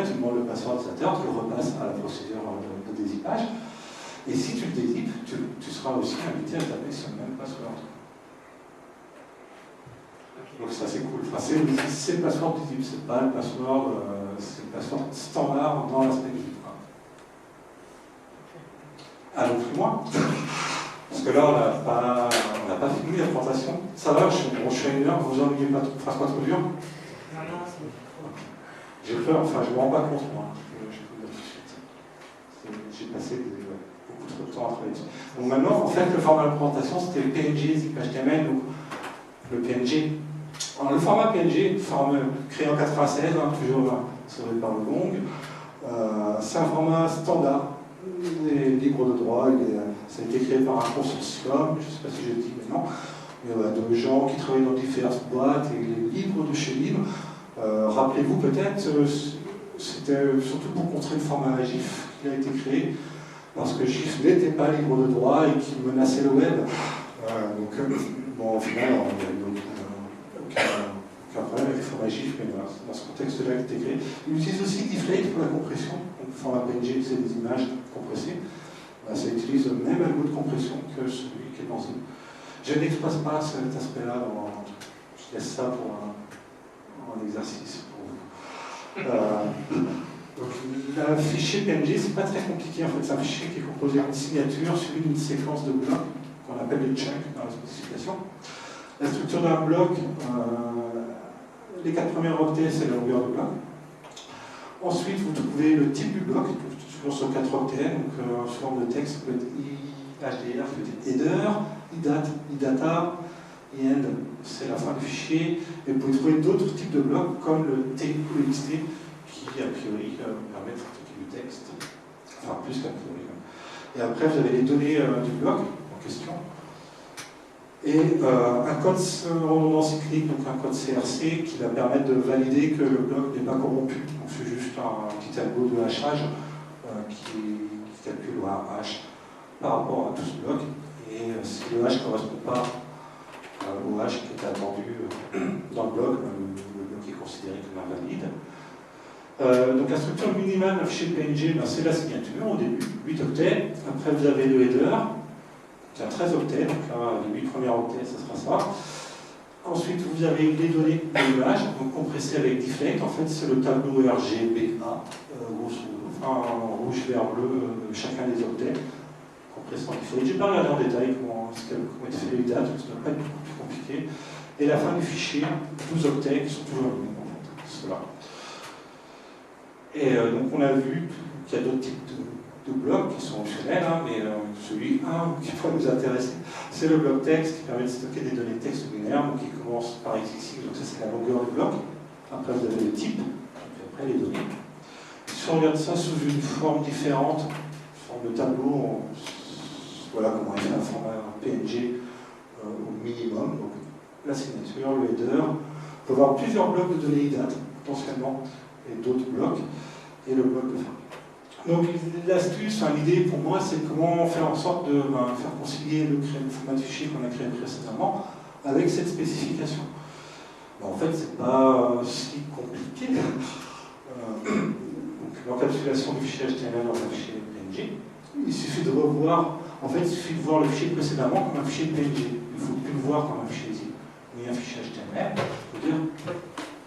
tu demandes le password utilisateur, tu le repasses à la procédure de dézippage. Et si tu le dézippes, tu seras aussi invité à taper sur le même password. Donc ça, c'est cool. Enfin, c'est le password du zip, c'est pas le password, c'est le password standard dans l'aspect du zip. allons plus loin. Parce que là, on n'a pas fini la présentation. Ça va, je suis à 1 heure, vous ennuyez pas trop, pas trop dur. Non, non, c'est... J'ai peur, enfin je ne me rends pas compte moi. J'ai passé beaucoup trop de temps à travailler dessus. Donc maintenant, en fait, le format de présentation, c'était le PNG, zip HTML, donc le PNG. Alors, le format PNG, créé en 96, toujours sauvé par le Gong, c'est un format standard, libre de droit, ça a été créé par un consortium, je ne sais pas si je le dis maintenant, il y a de gens qui travaillent dans diverses boîtes, et les livres de chez Libre. Rappelez-vous peut-être, c'était surtout pour contrer le format GIF qui a été créé, parce que GIF n'était pas libre de droit et qui menaçait le web. Bon, au final, il n'y a eu aucun problème avec le format GIF, mais voilà, dans ce contexte-là, il a été créé. Il utilise aussi Deflate pour la compression. Donc, le format PNG, c'est des images compressées. Ça utilise le même algo de compression que celui qui est dans Zip. Je n'expose pas cet aspect-là, je laisse ça pour un exercice pour vous. Donc, le fichier PNG, c'est pas très compliqué en fait, c'est un fichier qui est composé d'une signature suivie d'une séquence de blocs qu'on appelle les chunks dans la spécification. La structure d'un bloc, les 4 premiers octets, c'est la longueur du bloc. Ensuite, vous trouvez le type du bloc, toujours sur 4 octets, donc sous forme de texte, ça peut être HDR, ça peut être header, IDAT, IDATA, IEND, c'est la fin du fichier, et vous pouvez trouver d'autres types de blocs comme le TXT qui a priori permet de stocker du texte, enfin plus qu'a priori. Et après vous avez les données du bloc en question, et un code redondant cyclique, donc un code CRC qui va permettre de valider que le bloc n'est pas corrompu. Donc c'est juste un petit algo de hachage qui calcule un hash par rapport à tout ce bloc, et si le hash ne correspond pas au hash qui est attendu dans le bloc, le bloc est considéré comme invalide. Donc la structure minimale d'un fichier PNG, c'est la signature au début, 8 octets. Après vous avez le header, qui a 13 octets, donc là, les 8 premiers octets, ça sera ça. Ensuite vous avez les données de l'image, donc compressées avec Deflate. En fait c'est le tableau RGBA, grosso modo, enfin rouge, vert, bleu, chacun des octets. Compressé en Deflate. Je n'ai pas regardé en détail comment est fait les dates, ça ne doit pas être beaucoup plus compliqué. Et la fin du fichier, 12 octets qui sont toujours les mêmes, en fait, ceux-là. Et donc on a vu qu'il y a d'autres types de blocs qui sont optionnels, mais celui qui pourrait nous intéresser, c'est le bloc texte qui permet de stocker des données texte binaires, donc qui commence par XXX, donc ça c'est la longueur du bloc. Après vous avez le type, et après les données. Si on regarde ça sous une forme différente, sous forme de tableau, voilà comment il fait un format PNG au minimum. Donc la signature, le header, on peut voir plusieurs blocs de données IDAT potentiellement, et d'autres blocs, et le bloc de fin. Donc l'astuce, l'idée pour moi, c'est comment faire en sorte de faire concilier le format de fichier qu'on a créé précédemment avec cette spécification. En fait, c'est pas si compliqué. Donc l'encapsulation du fichier HTML dans un fichier PNG, il suffit de revoir, en fait, il suffit de voir le fichier précédemment comme un fichier PNG. Il ne faut plus le voir comme un fichier zip, ni un fichier HTML. Il faut dire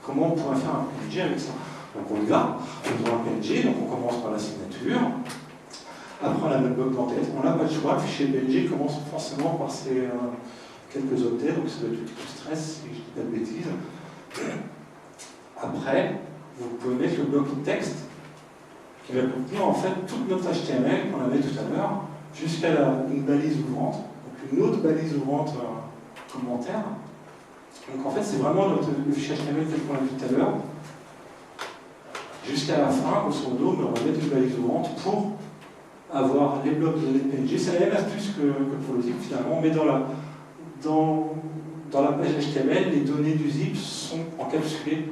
comment on pourrait faire un PNG avec ça. Donc on y va, on doit un PNG, donc on commence par la signature. Après on a notre bloc d'entête, on n'a pas le choix, le fichier PNG commence forcément par ces quelques octets, donc ça doit être du stress, si je ne dis pas de bêtises. Après, vous pouvez mettre le bloc de texte, qui va contenir en fait toute notre HTML qu'on avait tout à l'heure, jusqu'à une balise ouvrante, donc une autre balise ouvrante commentaire. Donc en fait c'est vraiment le fichier HTML tel qu'on l'a vu tout à l'heure, jusqu'à la fin, grosso modo, on va mettre une balise ouvrante pour avoir les blocs de données PNG. C'est la même astuce que pour le zip finalement, mais dans la page HTML, les données du zip sont encapsulées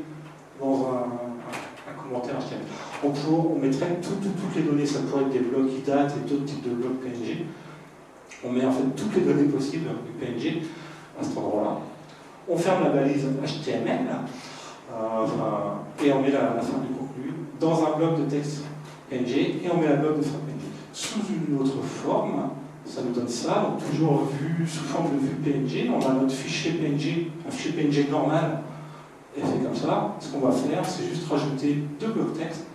dans un commentaire HTML. On mettrait toutes les données, ça pourrait être des blocs IDAT et d'autres types de blocs PNG. On met en fait toutes les données possibles du PNG à cet endroit-là. On ferme la balise HTML et on met la fin du contenu dans un bloc de texte PNG et on met la bloc de fin PNG. Sous une autre forme, ça nous donne ça, donc toujours vu sous forme de vue PNG, on a notre fichier PNG, un fichier PNG normal, et fait comme ça. Ce qu'on va faire, c'est juste rajouter deux blocs texte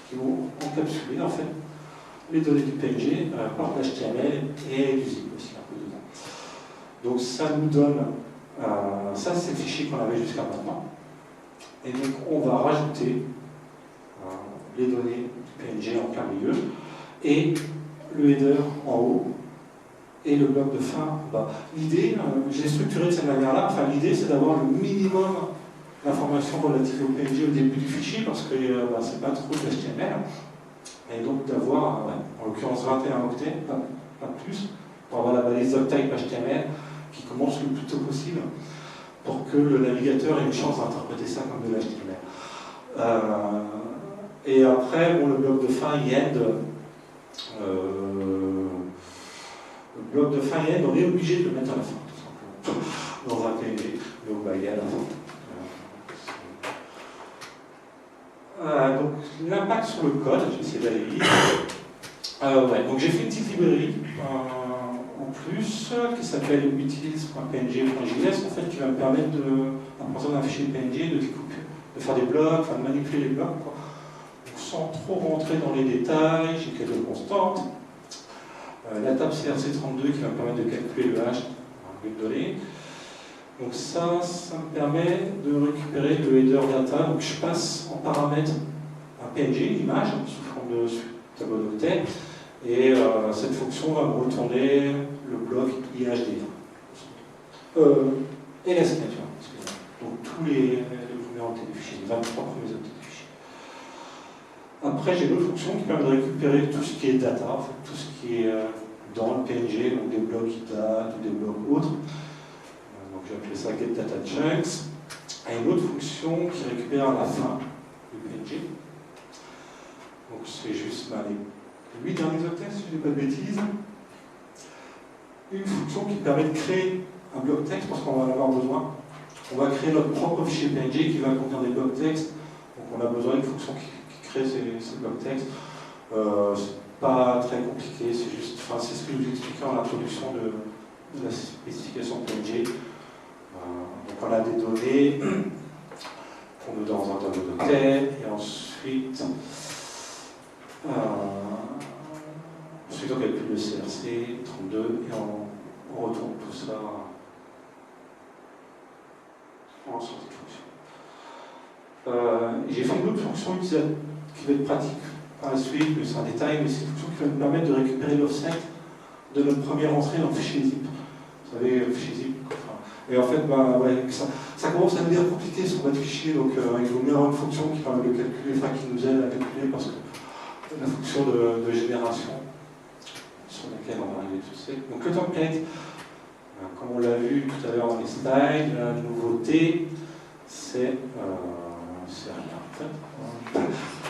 qui vont encapsuler en fait les données du PNG par l'HTML et du zip aussi un peu dedans. Donc ça nous donne, ça c'est le fichier qu'on avait jusqu'à maintenant. Et donc on va rajouter les données du PNG en plein milieu et le header en haut et le bloc de fin en bas. L'idée, j'ai structuré de cette manière-là, enfin l'idée c'est d'avoir le minimum d'informations relatives au PNG au début du fichier parce que c'est pas trop de l'HTML. Et donc d'avoir, en l'occurrence 21 octets, pas plus, pour avoir la balise doctype HTML qui commence le plus tôt possible pour que le navigateur ait une chance d'interpréter ça comme de l'HTML. Et après, bon, le bloc de fin end, on est obligé de le mettre à la fin, tout simplement, dans un PNG, mais au bail à la fin. Donc l'impact sur le code, je vais essayer d'aller vite. Donc j'ai fait une petite librairie en plus qui s'appelle utils.png.js en fait qui va me permettre de, à partir d'un fichier PNG, de découper, de faire des blocs, enfin de manipuler les blocs, quoi. Donc, sans trop rentrer dans les détails, j'ai quelques constantes. La table CRC32 qui va me permettre de calculer le hash de données. Donc ça me permet de récupérer le header data. Donc je passe en paramètre un PNG, une image, sous forme de tableau d'octet. Et cette fonction va me retourner le bloc IHD. Et la signature, excusez-moi. Donc tous les premiers octets du fichier, les 23 premiers octets du fichier. Après, j'ai d'autres fonctions qui permettent de récupérer tout ce qui est data, en fait, tout ce qui est dans le PNG, donc des blocs qui datent ou des blocs autres. Donc j'ai appelé ça getDataChunks. Et une autre fonction qui récupère la fin du PNG. Donc c'est juste les 8 derniers octets, si je ne dis pas de bêtises. Une fonction qui permet de créer un bloc texte, parce qu'on va en avoir besoin. On va créer notre propre fichier PNG qui va contenir des blocs texte. Donc on a besoin d'une fonction qui crée ces blocs texte. C'est pas très compliqué, c'est juste, c'est ce que je vous expliquais en introduction de la spécification PNG. Donc on a des données qu'on met dans un tableau d'octets, et ensuite on calcule le CRC32 et on retourne tout ça en sortie de fonction. J'ai fait une autre fonction qui va être pratique par la suite, mais c'est un détail, mais c'est une fonction qui va nous permettre de récupérer l'offset de notre première entrée dans le fichier zip. Vous savez, le fichier zip. Et en fait, ça commence à devenir compliqué sur notre fichier, donc il vaut mieux avoir une fonction qui permet de calculer, qui nous aide à calculer, parce que la fonction de génération sur laquelle on va arriver tout de suite. Donc le template, comme on l'a vu tout à l'heure dans les slides, la nouveauté, c'est rien en fait.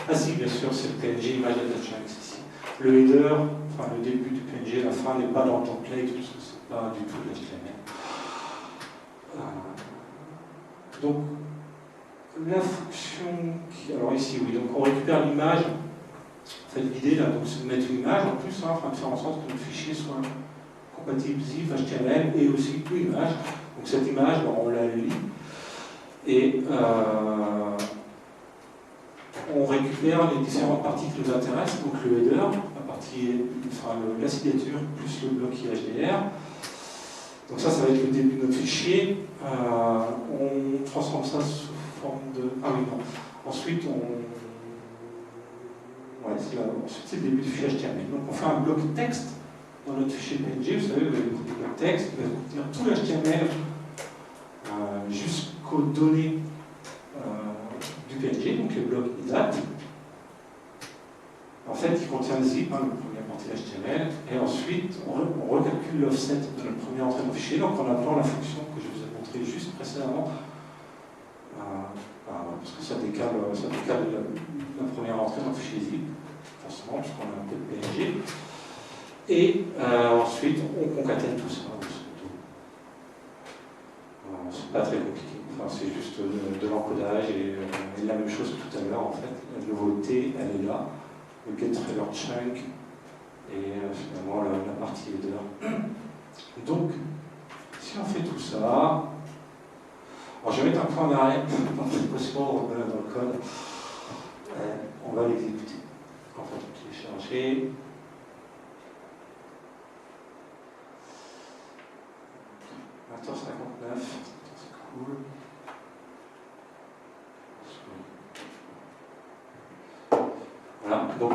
Ah si, bien sûr, c'est le PNG image DataChunks ici. Le header, le début du PNG, la fin n'est pas dans le template, parce que c'est pas du tout de l'HTML. Donc, la fonction qui... Alors ici, oui, donc on récupère l'image. En fait, l'idée, là, c'est de mettre une image en plus, de faire en sorte que notre fichier soit compatible ZIP, HTML et aussi une image. Donc cette image, on la lit. Et on récupère les différentes parties qui nous intéressent, donc le header, la signature, plus le bloc IHDR. Donc ça va être le début de notre fichier. On transforme ça sous forme de... Ah oui, non. Ensuite, ensuite c'est le début du fichier HTML. Donc on fait un bloc texte dans notre fichier PNG. Vous savez, vous avez le bloc texte qui va contenir tout l'HTML jusqu'aux données du PNG, donc les blocs IDAT. En fait, il contient le zip, le premier partie HTML, et ensuite on recalcule l'offset de notre première entrée dans le fichier, donc en appelant la fonction que je vous ai montrée juste précédemment, parce que ça décale la première entrée dans le fichier zip, forcément, puisqu'on a un peu de PNG. Et ensuite, on concatène tout ça. C'est pas très compliqué. C'est juste de l'encodage et la même chose que tout à l'heure, en fait. La nouveauté, elle est là. Le getTrailerChunk et finalement la partie header. Donc, si on fait tout ça, alors je vais mettre un point d'arrêt, possiblement dans le code. On va l'exécuter. En fait, télécharger. 14,59, c'est cool. Voilà, donc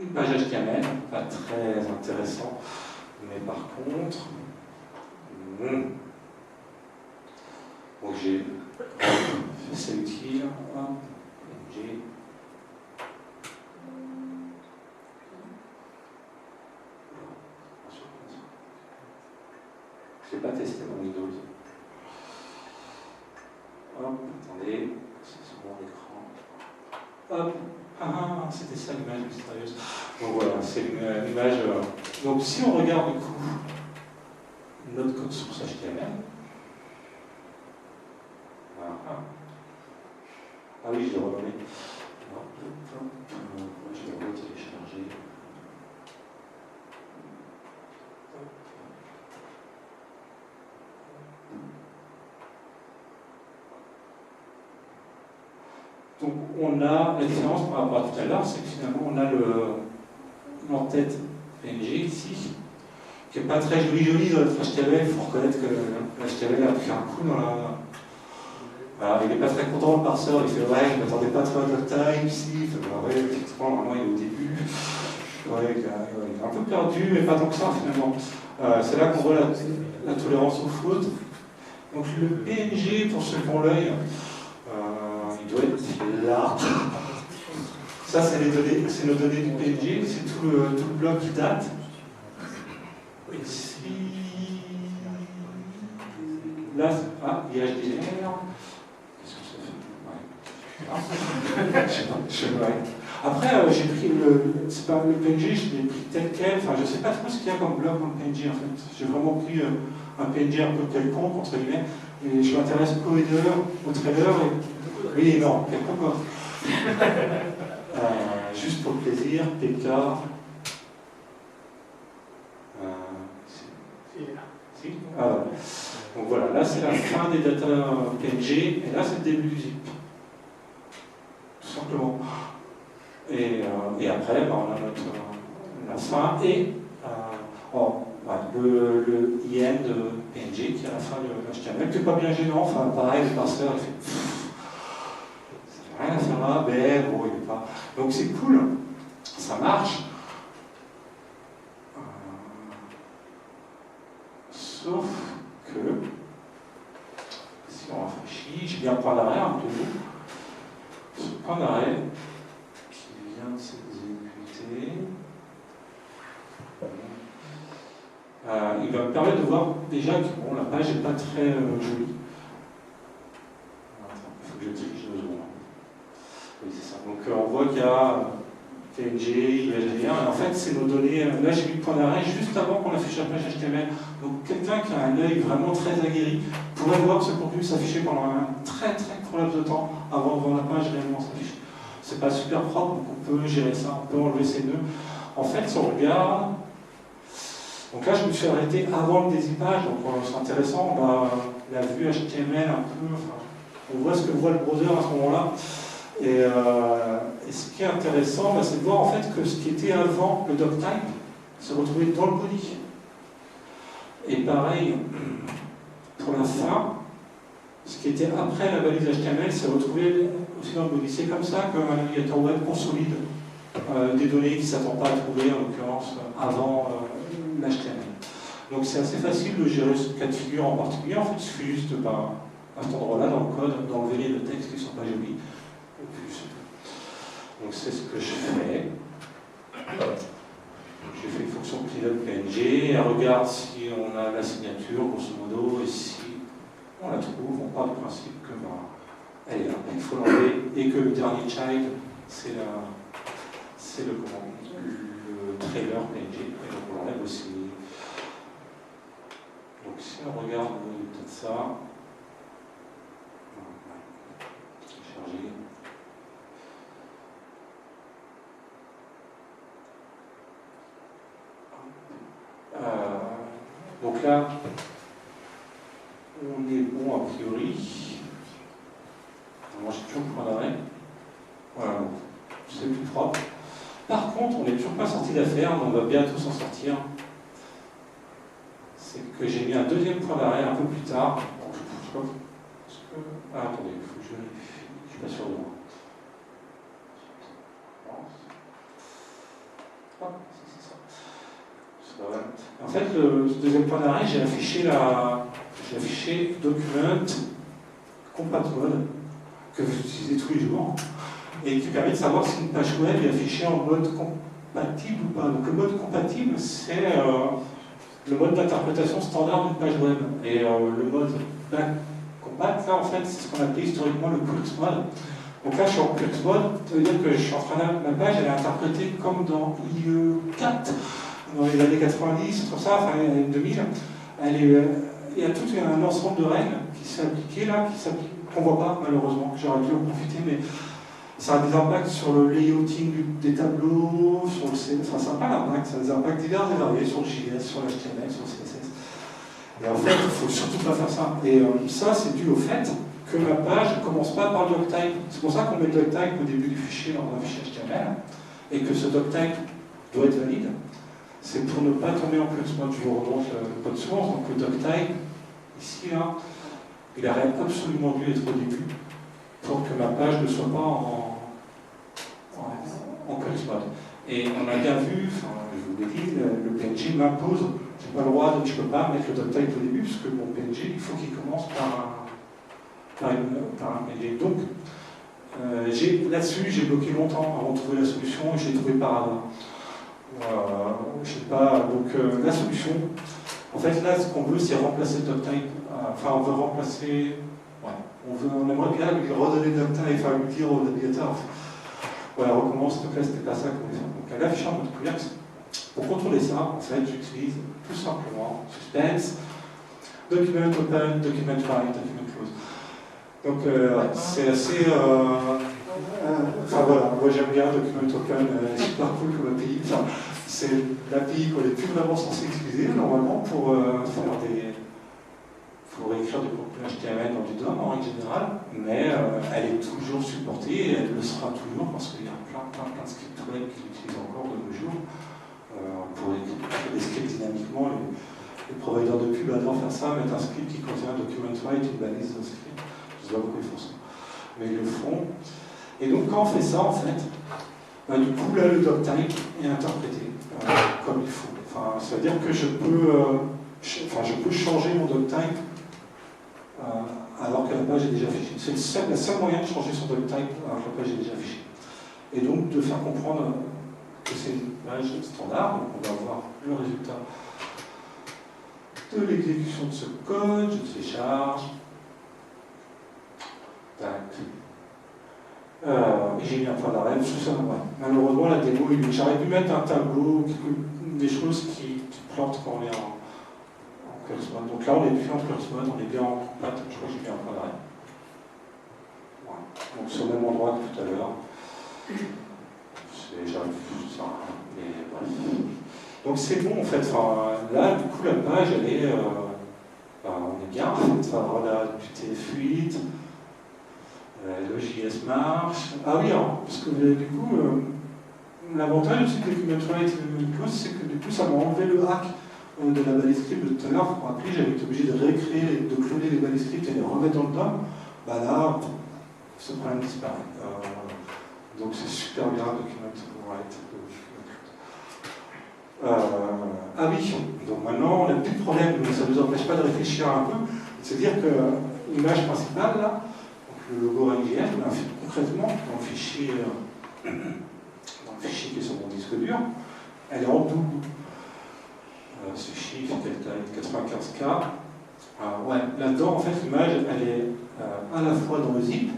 une page HTML, pas très intéressant, mais par contre, donc j'ai c'est utile, j'ai je n'ai pas testé mon Windows. Hop, attendez, c'est sur mon écran. Hop, c'était ça l'image mystérieuse. Donc voilà, c'est une image. Donc si on regarde du coup notre code source HTML, voilà. Ah oui, je l'ai renommé. Je vais le télécharger. Donc on a la différence par rapport à tout à l'heure, c'est que finalement on a l'entête PNG ici, qui n'est pas très joli dans notre HTML. Il faut reconnaître que l'HTML a pris un coup dans la... Voilà, il n'est pas très content le parseur, il fait ouais, je ne m'attendais pas trop à notre taille ici. Il fait ouais, effectivement, normalement il est au début. Ouais, il est un peu perdu, mais pas tant que ça finalement. C'est là qu'on voit la tolérance aux fautes. Donc le PNG, pour ceux qui ont l'œil, il doit être là. Ça, c'est nos données du PNG, c'est tout le bloc qui date. Ici, là, IHDR. Qu'est-ce que ça fait? Après, j'ai pris c'est pas le PNG, je l'ai pris tel quel. Enfin, je sais pas trop ce qu'il y a comme bloc dans le PNG en fait. J'ai vraiment pris un PNG un peu quelconque, entre guillemets, et je m'intéresse au header, au trailer. Oui, non, quelconque quoi. Juste pour le plaisir, PK. Si donc voilà, là c'est la fin des data PNG, et là c'est le début du zip. Tout simplement. Et après, on a la fin et le IN de PNG qui est à la fin de HTML, qui n'est pas bien gênant, enfin pareil, le parseur il fait rien à faire là, ben bon, il n'est pas. Donc c'est cool, ça marche. Sauf que, si on rafraîchit, j'ai bien un point d'arrêt un peu. Ce point d'arrêt qui vient de s'exécuter, il va me permettre de voir déjà que bon, la page n'est pas très jolie. Attends, il faut que je dirige 2 secondes. Oui, c'est ça. Donc on voit qu'il y a PNG, IHDR, et en fait c'est nos données. Là j'ai mis le point d'arrêt juste avant qu'on affiche la page HTML. Donc quelqu'un qui a un œil vraiment très aguerri pourrait voir ce contenu s'afficher pendant un très court laps de temps avant de voir la page réellement s'afficher. C'est pas super propre, donc on peut gérer ça, on peut enlever ces nœuds. En fait, si on regarde, donc là je me suis arrêté avant le dézippage, donc c'est intéressant, la vue HTML un peu, on voit ce que voit le browser à ce moment-là. Et ce qui est intéressant, c'est de voir en fait que ce qui était avant le doctype se retrouvait dans le body. Et pareil, pour la fin, ce qui était après la balise HTML s'est retrouvé aussi dans le body. C'est comme ça qu'un navigateur web consolide des données qu'il ne s'attend pas à trouver, en l'occurrence, avant l'HTML. Donc c'est assez facile de gérer ce cas de figure en particulier. En fait, il suffit juste, à cet endroit-là, dans le code, d'enlever les textes qui ne sont pas jolis. Donc c'est ce que je fais. J'ai fait une fonction cleanup PNG, elle regarde si on a la signature, grosso modo, et si on la trouve, on part du principe que elle est là, il faut l'enlever, et que le dernier child, c'est le trailer PNG, et donc on l'enlève aussi. Donc si on regarde peut-être ça, charger. Donc là, on est bon a priori. Moi j'ai toujours le point d'arrêt. Voilà, c'est plus propre. Par contre, on n'est toujours pas sorti d'affaire, mais on va bientôt s'en sortir. c'est que j'ai mis un deuxième point d'arrêt un peu plus tard. Ah, attendez, il faut que je vérifie. Je suis pas sûr de moi. Ah, c'est ça. Ça va. En fait, le deuxième point d'arrêt, j'ai affiché document compat mode que vous utilisez tous les jours et qui permet de savoir si une page web est affichée en mode compatible ou pas. Donc le mode compatible, c'est le mode d'interprétation standard d'une page web. Et le mode compat, là en fait, c'est ce qu'on appelait historiquement le Quirks mode. Donc là, je suis en Quirks mode, ça veut dire que je suis en train de, ma page, elle est interprétée comme dans IE4, dans les années 90, tout ça, enfin 2000. Il y a tout un ensemble de règles qui s'est appliqué là, qu'on ne voit pas malheureusement, que j'aurais dû en profiter, mais ça a des impacts sur le layouting des tableaux, sur le CSS, enfin ça n'a pas d'impact, ça a des impacts divers et variés sur le JS, sur l'HTML, sur le CSS. Et en fait, il ne faut surtout pas faire ça. Et ça, c'est dû au fait que ma page ne commence pas par le doctype. C'est pour ça qu'on met le doctype au début du fichier dans un fichier HTML, et que ce doctype doit être valide. C'est pour ne pas tomber en Quirks mode. Je vous remonte le code source, donc le doctype, ici, là, il aurait absolument dû être au début pour que ma page ne soit pas en Quirks mode. Et on a bien vu, enfin, je vous l'ai dit, le PNG m'impose, je n'ai pas le droit, je ne peux pas mettre le doctype au début, parce que mon PNG, il faut qu'il commence par un PNG. Donc, là-dessus, j'ai bloqué longtemps avant de trouver la solution, et je l'ai trouvé par hasard. Je sais pas, donc la solution, en fait là ce qu'on veut c'est remplacer le doctype, enfin on veut remplacer, on aimerait bien lui redonner le doctype, enfin lui dire au navigateur, voilà recommence, donc là c'était pas ça qu'on voulait faire. Donc l'affichage en mode Quirks, pour contrôler ça, en fait j'utilise tout simplement suspense, document open, document find, document close. Donc c'est assez... enfin voilà, moi j'aime bien Document Open, super cool comme API. Enfin, c'est l'API qu'on n'est plus vraiment censé utiliser normalement pour écrire du contenu HTML dans du DOM en règle générale, mais elle est toujours supportée et elle le sera toujours parce qu'il y a plein de scripts web qui l'utilisent encore de nos jours pour écrire des scripts dynamiquement. Les providers de pub adorent faire ça, mettre un script qui contient un document write, une balise de script. Je ne sais pas pourquoi ils font ça, mais ils le font. Et donc quand on fait ça, en fait, du coup là le doctype est interprété comme il faut. Enfin, ça veut dire que je peux changer mon doctype alors que la page est déjà affichée. C'est le seul moyen de changer son doctype alors que la page est déjà affichée. Et donc de faire comprendre que c'est une page standard, donc on va voir le résultat de l'exécution de ce code, je télécharge. Tac. J'ai mis un point d'arrêt, tout ça, ouais. Malheureusement la démo, j'aurais dû mettre un tableau, des choses qui plantent quand on est en Quirks mode. Donc là on est plus en Quirks mode, on est bien en compat, je crois que j'ai mis un point d'arrêt. Ouais. Donc c'est au même endroit que tout à l'heure. J'arrive plus ça, mais bref. Donc c'est bon en fait, enfin, là du coup la page elle est, on est bien en fait, enfin, voilà, du TF8. Le JS marche. Ah oui, alors, parce que du coup, l'avantage aussi de Document Write et Close, c'est que du coup, ça m'a enlevé le hack de la balise script de tout à l'heure. Pour appeler, j'avais été obligé de réécrire, de cloner les balises script et les remettre dans le DOM. Bah là, ce problème disparaît. Donc c'est super bien, Document Write. Ah oui, donc maintenant, on n'a plus de problème, mais ça ne nous empêche pas de réfléchir un peu. C'est-à-dire que l'image principale, là, le logo RNGF, concrètement, dans le fichier qui est sur mon disque dur, elle est en double. Ce fichier fait quelle taille? 95K. Ouais, là-dedans, en fait, l'image, elle est à la fois dans le zip,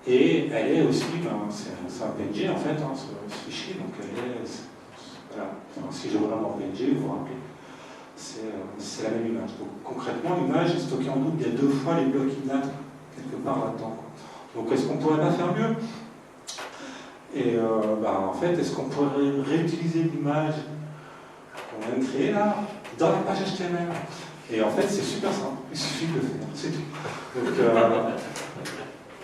et elle est aussi, c'est un PNG en fait, ce fichier, donc elle est, voilà, enfin, si je regarde en PNG, vous vous rappelez, c'est la même image. Donc concrètement, l'image est stockée en double, il y a 2 fois les blocs INAT quelque part là-dedans. Donc est-ce qu'on pourrait pas faire mieux? Et en fait, est-ce qu'on pourrait réutiliser l'image qu'on vient de créer là dans la page HTML? Et en fait, c'est super simple, il suffit de le faire, c'est tout. Donc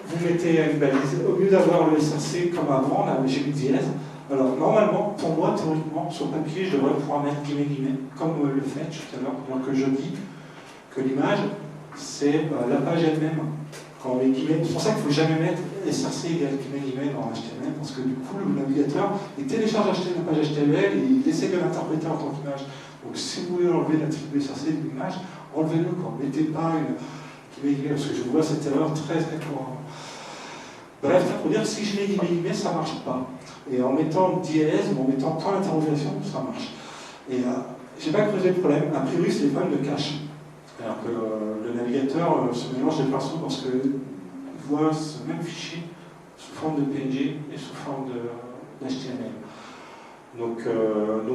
vous mettez une balise, au lieu d'avoir le SRC comme avant, là, j'ai mis dièse, Alors, normalement, pour moi, théoriquement, sur papier, je devrais pouvoir mettre guillemets, comme le fait tout à l'heure. Donc, je dis que l'image, c'est la page elle-même. Quand on met guillemets, c'est pour ça qu'il ne faut jamais mettre src égale guillemets dans HTML, parce que du coup, le navigateur, il télécharge la page HTML et il essaie de l'interpréter en tant qu'image. Donc, si vous voulez enlever l'attribut src de l'image, enlevez-le, quoi. Mettez pas une guillemets, parce que je vois cette erreur très très courante. Bref, pour dire que si je mets guillemets, ça ne marche pas. Et en mettant dièse ou en mettant point d'interrogation, ça marche. Et j'ai pas creusé le problème. A priori, c'est des problèmes de cache. Alors que le navigateur se mélange les pinceaux parce qu'il voit ce même fichier sous forme de PNG et sous forme d'HTML. Donc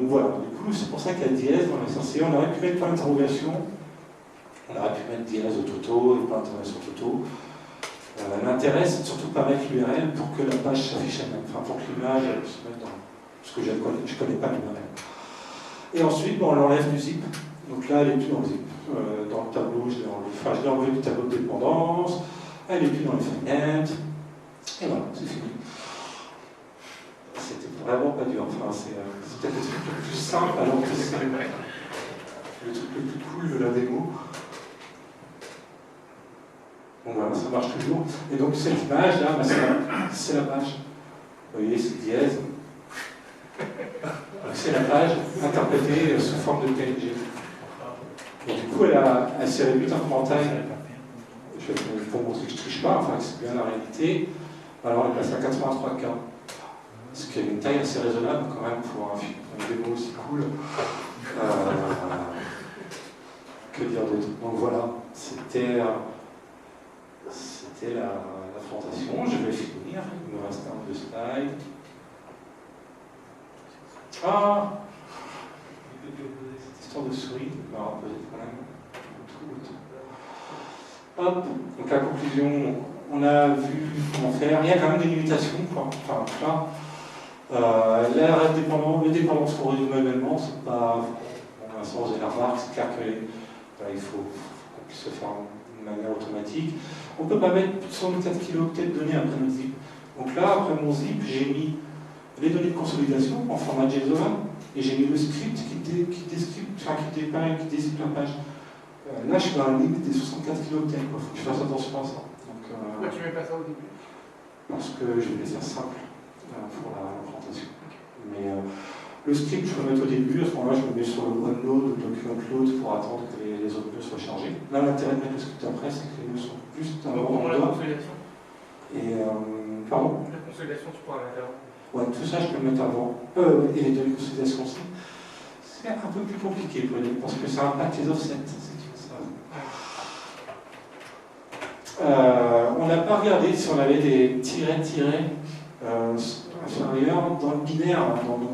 voilà. Du coup, c'est pour ça qu'il y a dièse dans la SRC. On aurait pu mettre point d'interrogation. On aurait pu mettre dièse au toto et point d'interrogation toto. L'intérêt, c'est de surtout pas mettre l'URL pour que la page s'affiche elle-même, enfin pour que l'image se mette dans. Parce que je ne connais pas l'URL. Et ensuite, on l'enlève du zip. Donc là, elle n'est plus dans le zip. Dans le tableau, je l'ai enlevé du tableau de dépendance. Elle n'est plus dans les fenêtres. Et voilà, c'est fini. C'était vraiment pas dur. Enfin, c'est peut-être le truc le plus simple alors que c'est le truc le plus cool de la démo. Bon voilà, ça marche toujours. Et donc cette image là, c'est la page. Vous voyez, c'est dièse. C'est la page interprétée sous forme de PNG. Et du coup, elle s'est réduite en commentaire. Pour montrer que je ne triche pas, enfin que c'est bien la réalité. Alors elle passe à 83K. Ce qui est une taille assez raisonnable quand même pour un démo aussi cool. Que dire d'autre? Donc voilà, c'était la présentation. Je vais finir. Il me reste un ou deux slides. Ah, cette histoire de souris va poser problème. Hop, donc la conclusion, on a vu comment faire. Il y a quand même des limitations, quoi. Enfin, là. Les dépendances qu'on résume manuellement, c'est pas. Bon, Vincent, vous avez la remarque, c'est clair qu'il faut qu'on puisse le faire de manière automatique. On ne peut pas mettre plus de 104 kilooctets de données après notre zip. Donc là, après mon zip, j'ai mis les données de consolidation en format JSON et j'ai mis le script qui dézippe la page. Là, je suis dans la limite des 64 kilooctets. Il faut que je fasse attention à ça. Pourquoi tu ne mets pas ça au début? Parce que je vais faire simple pour la présentation. Mais le script, je peux le mettre au début. À ce moment-là, je me mets sur le OneLoad ou le document-load pour attendre que les autres nœuds soient chargés. Là, l'intérêt de mettre le script après, c'est que les nœuds sont juste un Comment la consolidation? Et pardon? La consolidation, tu pourras la mettre avant. Ouais, tout ça, je peux le mettre avant. Et les données de consolidation aussi. C'est un peu plus compliqué pour les parce que ça impacte les offsets. On n'a pas regardé si on avait des tirets inférieurs dans le binaire,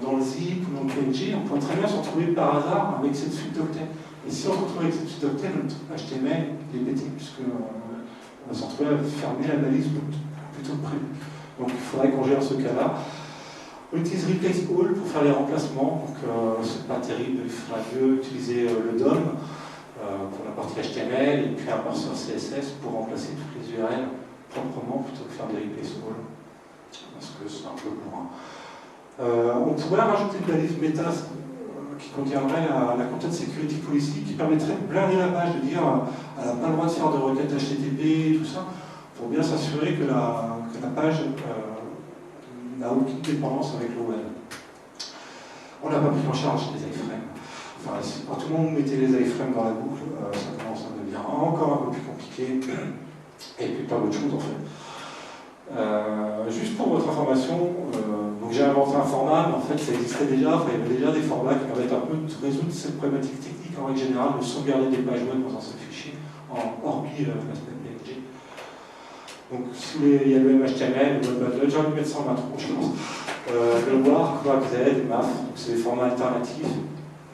dans le zip ou dans le PNG. On pourrait très bien se retrouver par hasard avec cette suite d'octets. Et si on se retrouve avec cette suite d'octets, notre HTML est pété, puisqu'on va se retrouver à fermer la balise plutôt que prévu. Donc il faudrait qu'on gère ce cas-là. On utilise Replace All pour faire les remplacements, donc c'est pas terrible, il faudra mieux utiliser le DOM pour la partie HTML et puis un parseur CSS pour remplacer toutes les URL proprement plutôt que faire des Replace All, parce que c'est un peu loin. On pourrait rajouter une balise méta qui contiendrait la Content Security Policy qui permettrait de blinder la page, de dire elle n'a pas le droit de faire de requêtes HTTP et tout ça, pour bien s'assurer que la page n'a aucune dépendance avec le web. On n'a pas pris en charge les iframes. Enfin, quand tout le monde mettait les iframes dans la boucle, ça commence à devenir encore un peu plus compliqué. Et puis plein d'autres choses en fait. Juste pour votre information, donc j'ai inventé un format, mais en fait ça existait déjà, il y avait déjà des formats qui permettent un peu de résoudre cette problématique technique en règle générale, de sauvegarder des pages web dans un seul fichier, hormis l'aspect PNG. Donc il y a le MHTML, le WebBudget, j'aurais dû mettre ça en intro, je pense. Le WAR, QuackZ, MAF, donc c'est des formats alternatifs,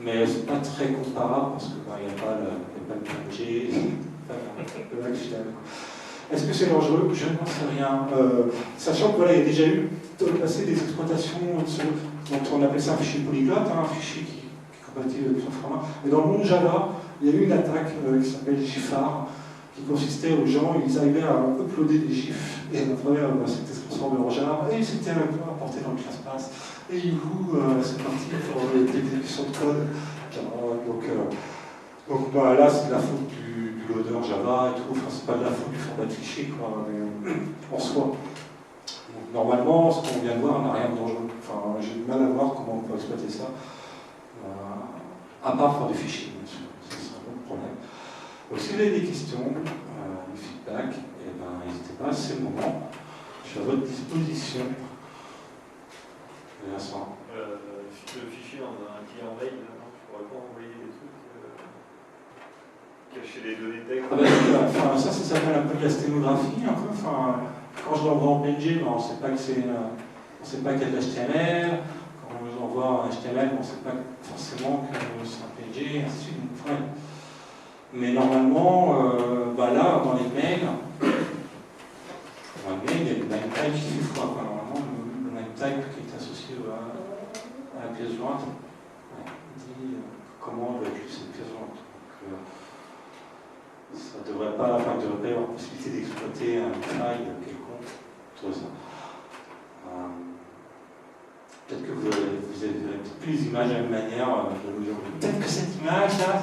mais c'est pas très comparable parce qu'il n'y a pas le PNG, le HTML. Est-ce que c'est dangereux? Je n'en sais rien. Sachant que voilà, il y a déjà eu dans le passé des exploitations dont on appelle ça un fichier polyglotte, un fichier qui est compatible avec plusieurs formats. Mais dans le monde Java, il y a eu une attaque qui s'appelle JFAR, qui consistait aux gens, ils arrivaient à uploader des gifs, et après, c'était transformé en jar, et c'était apporté dans le ClassPass. Et youhou, c'est parti pour les exécutions de code. Donc là, c'est de la faute du loader Java et tout, enfin, c'est pas de la faute du format de fichier, quoi, mais en soi. Donc, normalement, ce qu'on vient de voir n'a rien de dangereux. Enfin, j'ai du mal à voir comment on peut exploiter ça, à part pour des fichiers, bien sûr. C'est un autre problème. Donc, si vous avez des questions, des feedbacks, eh ben, n'hésitez pas, c'est le moment. Je suis à votre disposition. Vincent. Le fichier dans un client mail, non, je pourrais pas envoyer des trucs, cacher les données texte. Enfin, ça s'appelle un peu de la sténographie, un peu. Enfin, quand je l'envoie en PNG, ben, on ne sait pas que c'est, on sait pas qu'il y a de l'HTML. Quand on nous envoie un HTML, on ne sait pas forcément que c'est un PNG, et ainsi de suite. Enfin, mais normalement, là, dans les mails, il y a le name type qui fait foi. Normalement, le name type qui est associé à la pièce jointe dit comment doit être cette pièce jointe. Donc, ça ne devrait pas y avoir possibilité d'exploiter un file quelconque, tout ça. Peut-être que vous avez peut-être plus les images de la même manière de nos jours. Peut-être que cette image-là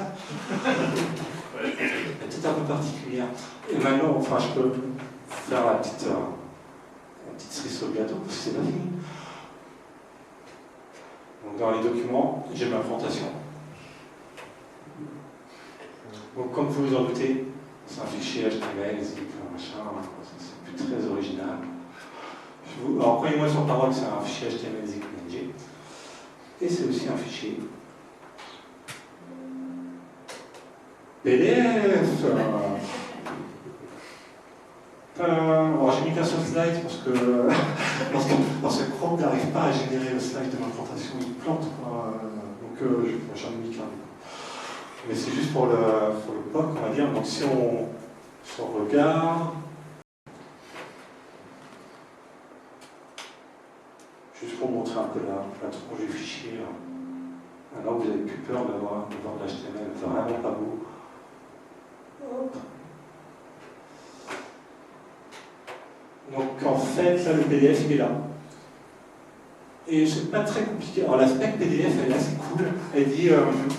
est peut-être un peu particulière. Et maintenant, enfin, je peux faire la petite cerise au gâteau, parce que c'est pas fini. Donc dans les documents, j'ai ma présentation. Donc comme vous vous en doutez, c'est un fichier HTML, zip, machin, c'est plus très original. Alors croyez-moi sur parole, c'est un fichier HTML, zip, PNG. Et c'est aussi un fichier PDF. Alors j'ai mis qu'un seul slide parce que Chrome n'arrive pas à générer le slide de l'implantation, il plante. Donc j'en ai mis qu'un. Mais c'est juste pour le POC, on va dire. Donc si on regarde, juste pour montrer un peu la tronche du fichier. Maintenant vous n'avez plus peur de voir de l'HTML, c'est vraiment pas beau. Hop. Donc en fait, là, le PDF, il est là. Et c'est pas très compliqué. Alors la spec PDF, elle est assez cool. Elle dit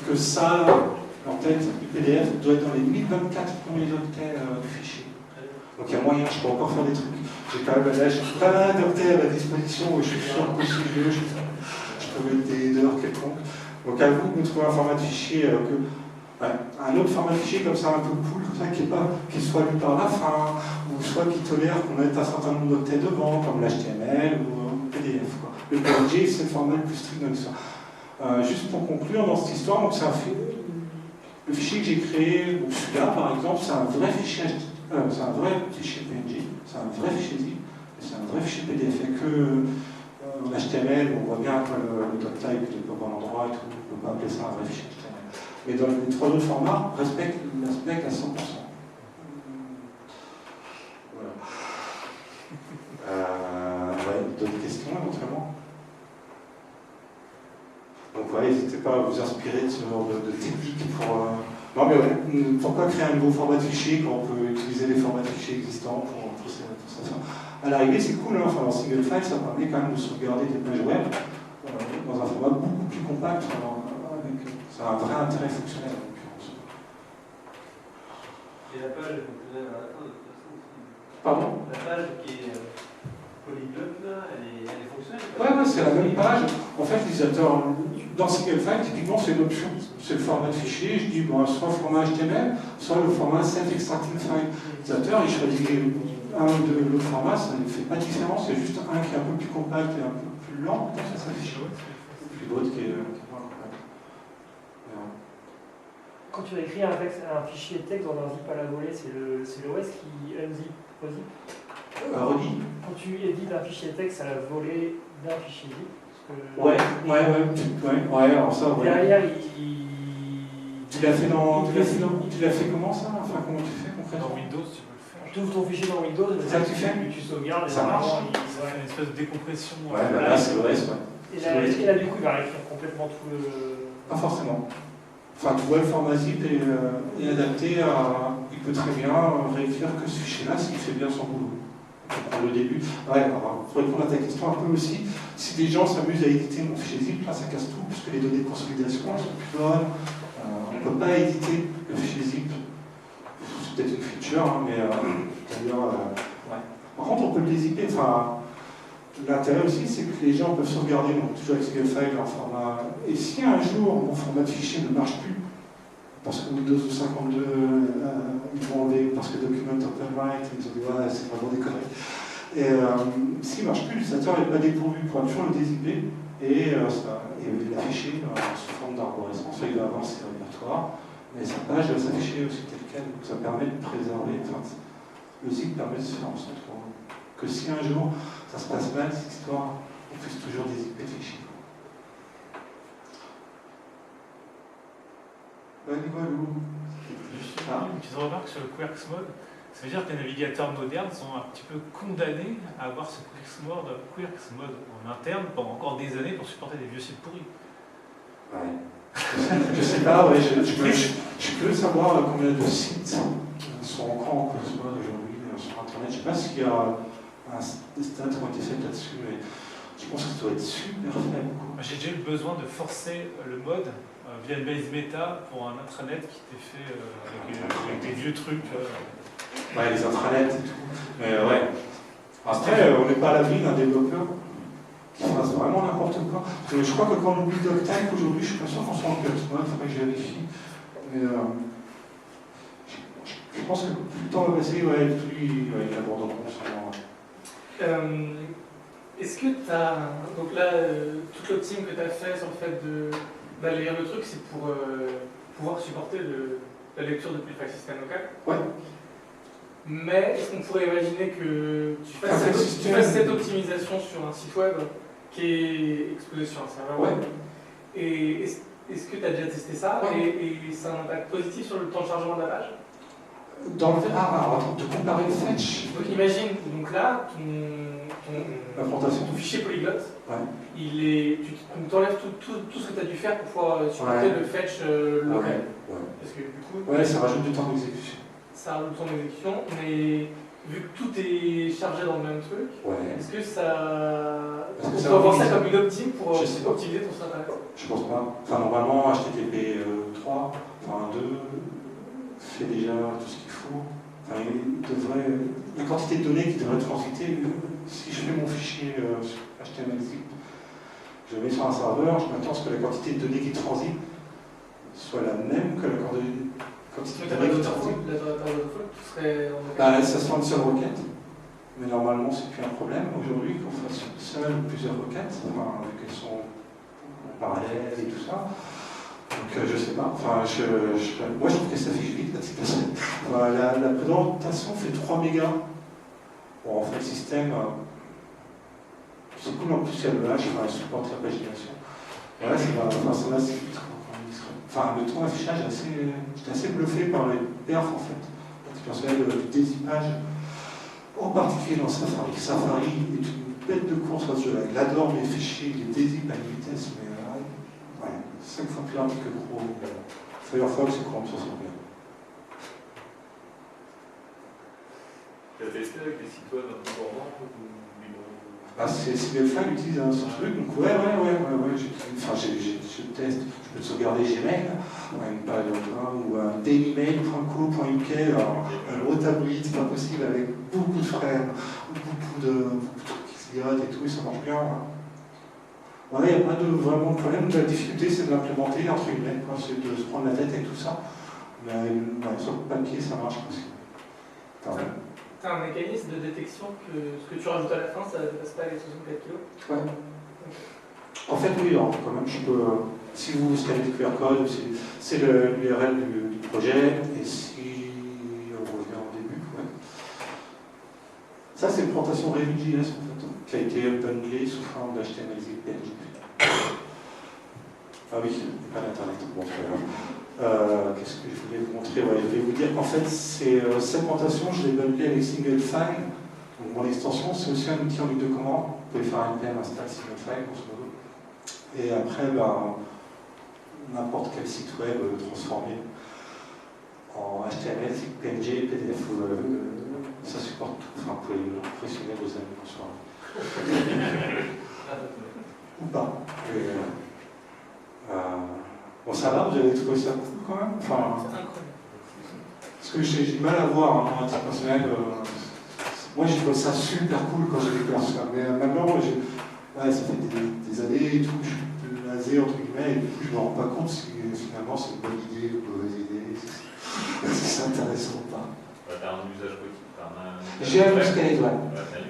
que ça, en fait, le PDF doit être dans les 1024 premiers octets du fichier. Donc il y a moyen, je peux encore faire des trucs. J'ai quand même là, j'ai pas d'octets à ma disposition où je suis sûr que je peux mettre des heures quelconques. Donc à vous de trouver un format de fichier un autre format de fichier comme ça, un peu cool, comme ça, qui soit lu par la fin, ou soit qui tolère qu'on mette un certain nombre d'octets devant, comme l'HTML ou le PDF. Quoi. Le PNG, c'est le format le plus strict de l'histoire. Juste pour conclure dans cette histoire, donc le fichier que j'ai créé, donc celui-là par exemple, c'est un vrai fichier PNG, c'est un vrai fichier zip, et c'est un vrai fichier PDF. Et que l'HTML, on voit bien que le doctype n'est pas au bon endroit et tout, on ne peut pas appeler ça un vrai fichier HTML. Mais dans les trois autres formats, respectent la spec à 100%. Voilà. D'autres questions éventuellement? Donc ouais, n'hésitez pas à vous inspirer de ce genre de technique pour... Non mais ouais, pourquoi créer un nouveau format de fichier quand on peut utiliser les formats de fichiers existants pour ça. À l'arrivée, c'est cool, hein, enfin, en single file, ça permet quand même de sauvegarder des pages web dans un format beaucoup plus compact. C'est un vrai intérêt fonctionnel en l'occurrence. Et la page est fonctionnelle à la fin de toute façon aussi. Pardon? La page qui est polyglotte là, elle est fonctionnelle? Ouais, c'est la même page. En fait, l'utilisateur, dans single file, typiquement, c'est une option. C'est le format de fichier. Je dis soit le format HTML, soit le format self-extracting file. L'utilisateur, il choisit un ou deux l'autre format, ça ne fait pas de différence. Il y a juste un qui est un peu plus compact et un peu plus lent, ça s'affiche. Puis l'autre qui est moins compact. Quand tu écris un fichier texte dans un zip à la volée, c'est l'OS qui unzip, redit. Redit. Quand tu édites un fichier texte à la volée d'un fichier zip, ouais, alors ça, ouais. Derrière, Tu l'as fait comment ça? Enfin, comment tu fais concrètement? Dans Windows, tu peux le faire. tu ouvres ton fichier dans Windows, C'est ça que tu fais? tu sauvegardes et Ça marche. Ça fait une espèce de décompression. Ouais, là c'est l'OS, ouais. Et là, du coup, il va réécrire complètement tout le... Pas forcément. Enfin, tu vois, le format zip est adapté à. Il peut très bien réécrire que ce fichier-là s'il fait bien son boulot. Pour le début. Ouais, alors, pour répondre à ta question un peu aussi, si des gens s'amusent à éditer mon fichier zip, là ça casse tout, puisque les données de consolidation elles sont plus bonnes. On ne peut pas éditer le fichier zip. C'est peut-être une feature, hein, mais d'ailleurs, ouais. Par contre, on peut le dézipper. Enfin, l'intérêt aussi, c'est que les gens peuvent sauvegarder, donc toujours avec single file en format. Et si un jour mon format de fichier ne marche plus, parce que Windows 52, ils vont enlever, parce que Document Open Write, ils ont dit ouais, c'est vraiment des conneries. Et s'il ne marche plus, l'utilisateur n'est pas dépourvu, il pourra toujours le dézipper et l'afficher sous forme d'arborescence. Il va avancer au répertoire, mais sa page va s'afficher aussi telle quelle. Donc ça permet de préserver. Enfin, le zip permet de se faire en sorte que si un jour ça se passe mal, cette histoire, on puisse toujours dézipper le fichier. Juste une petite remarque sur le Quirks Mode. Ça veut dire que les navigateurs modernes sont un petit peu condamnés à avoir ce Quirks Mode en interne pendant encore des années pour supporter des vieux sites pourris. Ouais. Je sais pas, ouais, je peux savoir combien de sites sont encore en Quirks Mode aujourd'hui sur Internet. Je sais pas s'il y a des stats qui ont été faites là-dessus, mais je pense que ça doit être super faible. J'ai déjà eu besoin de forcer le mode via une base méta pour un intranet qui était fait avec des vieux trucs. Ouais, les intranets et tout. Mais ouais. Après, on n'est pas à l'abri d'un développeur qui fasse vraiment n'importe quoi. Je crois que quand on oublie DocType aujourd'hui, je suis pas sûr qu'on soit en Quirks Mode, il faudrait que je vérifie. Mais je pense que plus le temps va passer, ouais, plus ils abandonneront sûrement. Est-ce que tu as. Donc là, toute l'optime que tu as fait sur le fait d'aller lire le truc, c'est pour pouvoir supporter la lecture depuis le file system local. Ouais. Mais est-ce qu'on pourrait imaginer que tu fasses cette optimisation sur un site web qui est exposé sur un serveur web? Et est-ce que tu as déjà testé ça? Et ça a un impact positif sur le temps de chargement de la page? Dans le attends, de comparer le fetch. Donc imagine, donc là, ton fichier polyglotte, tu enlèves tout ce que tu as dû faire pour pouvoir supporter le fetch local. Parce que du coup, ça rajoute du temps d'exécution. Ça rajoute du temps d'exécution, mais vu que tout est chargé dans le même truc, est-ce que ça. On peut avoir ça comme une optime pour optimiser ton site internet? Je pense pas. Enfin, normalement, HTTP 3, enfin 2, fait déjà tout ce qu'il faut. Enfin, il devrait. La quantité de données qui devrait transiter, si je fais mon fichier sur HTML-zip, je le mets sur un serveur, je m'attends à ce que la quantité de données qui transite soit la même que la quantité de données qui transite. Ça sera une seule requête, mais normalement c'est plus un problème aujourd'hui qu'on fasse une seule ou plusieurs requêtes, enfin, vu qu'elles sont en parallèle et tout ça. Donc je sais pas, enfin, moi je trouve que ça fiche vite la citation. La présentation fait 3 mégas. Bon, en fait, le système, c'est cool en plus, il y a le hash, il supporte la pagination. Voilà, ça va assez vite. Enfin, le temps d'affichage, j'étais assez bluffé par les perfs en fait. Personnel du dézippage, en particulier dans Safari. Safari est une bête de course à ce jeu-là. Il adore mes fichiers, il les dézippe à une vitesse, mais 5 fois plus rapide que Chrome. Firefox et Chrome, ça sent bien. Tu as testé avec des sites web un peu gourmands Singlefile utilise ce truc, donc ouais, je teste, je peux sauvegarder Gmail, une page ou un dailymail.co.uk, un gros tabloïd, c'est pas possible, avec beaucoup de frais, beaucoup de trucs qui se grattent et tout, et ça marche bien. Il n'y a pas vraiment de problème, la difficulté c'est de l'implémenter, entre guillemets, c'est de se prendre la tête avec tout ça, mais sur le papier ça marche aussi. Tu as un mécanisme de détection que ce que tu rajoutes à la fin, ça ne dépasse pas les 64 kg? Ouais. En fait, oui, alors, quand même, je peux. Si vous scannez le QR code, c'est l'URL du projet, et si on revient au début, ça c'est une présentation Revue.js en fait, qui a été bundlée sous forme d'HTML-zip PNG. Ah oui, il n'y a pas d'internet. Bon, qu'est-ce que je voulais vous montrer? Je vais vous dire qu'en fait, cette présentation, je l'ai bundlée avec Singlefile. Donc, mon extension, c'est aussi un outil en ligne de commande. Vous pouvez faire un npm install Singlefile, grosso modo. Et après, n'importe quel site web transformé en HTML, PNG, PDF. Ça supporte tout. Enfin, vous pouvez impressionner vos amis bonsoir. Ou pas. Bon, ça va, vous avez trouvé ça cool quand même? Enfin, C'est incroyable. parce que j'ai du mal à voir, hein, à titre personnel. Moi, j'ai trouvé ça super cool quand j'ai découvert ça. Mais maintenant, ouais, ça fait des années et tout, je suis blasé, entre guillemets, et du coup, je me rends pas compte si finalement c'est une bonne idée ou une mauvaise idée, si c'est intéressant ou pas. T'as un usage quotidien. J'ai un use case, ouais.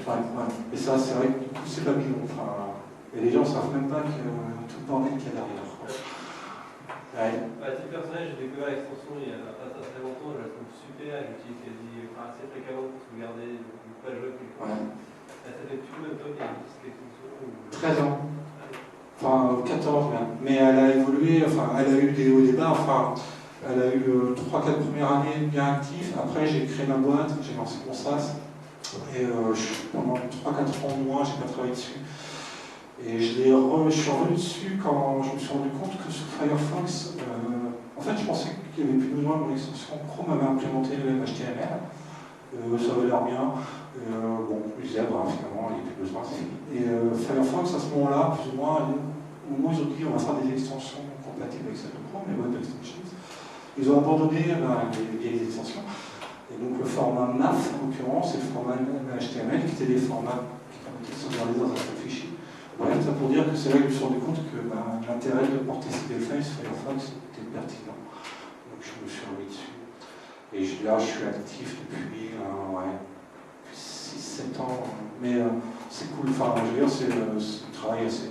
Ouais. Et ça, c'est vrai que du coup, c'est pas bidon. Enfin, et les gens ne savent même pas que tout le bordel qu'il y a derrière. Ouais. À titre personnel, j'ai découvert l'extension il y a pas très longtemps, je la trouve super, j'utilise assez fréquemment pour sauvegarder une page web quelque part. Ça fait plus combien de temps qu'il existe l'extension 13 ans. Enfin, 14 même. Mais elle a évolué, enfin, elle a eu des hauts et des bas, enfin, elle a eu 3-4 premières années bien actives. Après, j'ai créé ma boîte, j'ai lancé mon SaaS. Et pendant 3-4 ans au moins, j'ai pas travaillé dessus. Et je suis revenu dessus quand je me suis rendu compte que sur Firefox, en fait, je pensais qu'il n'y avait plus besoin de mon extension. Chrome avait implémenté le HTML, ça avait l'air bien. Bon, je disais, finalement, il n'y a plus besoin, c'est fini. Et Firefox, à ce moment-là, plus ou moins, au moment où ils ont dit on va faire des extensions compatibles avec celles de Chrome, les web extensions, ils ont abandonné les vieilles extensions. Et donc, le format MAF, en l'occurrence, et le format HTML, qui étaient des formats qui permettaient de sauvegarder dans un seul fichier. Bref, ça pour dire que c'est là que je me suis rendu compte que l'intérêt de porter CDFI sur Firefox était pertinent. Donc je me suis remis dessus. Et là, je suis actif depuis 6-7 ans. Mais c'est cool, enfin, je veux dire, c'est un travail assez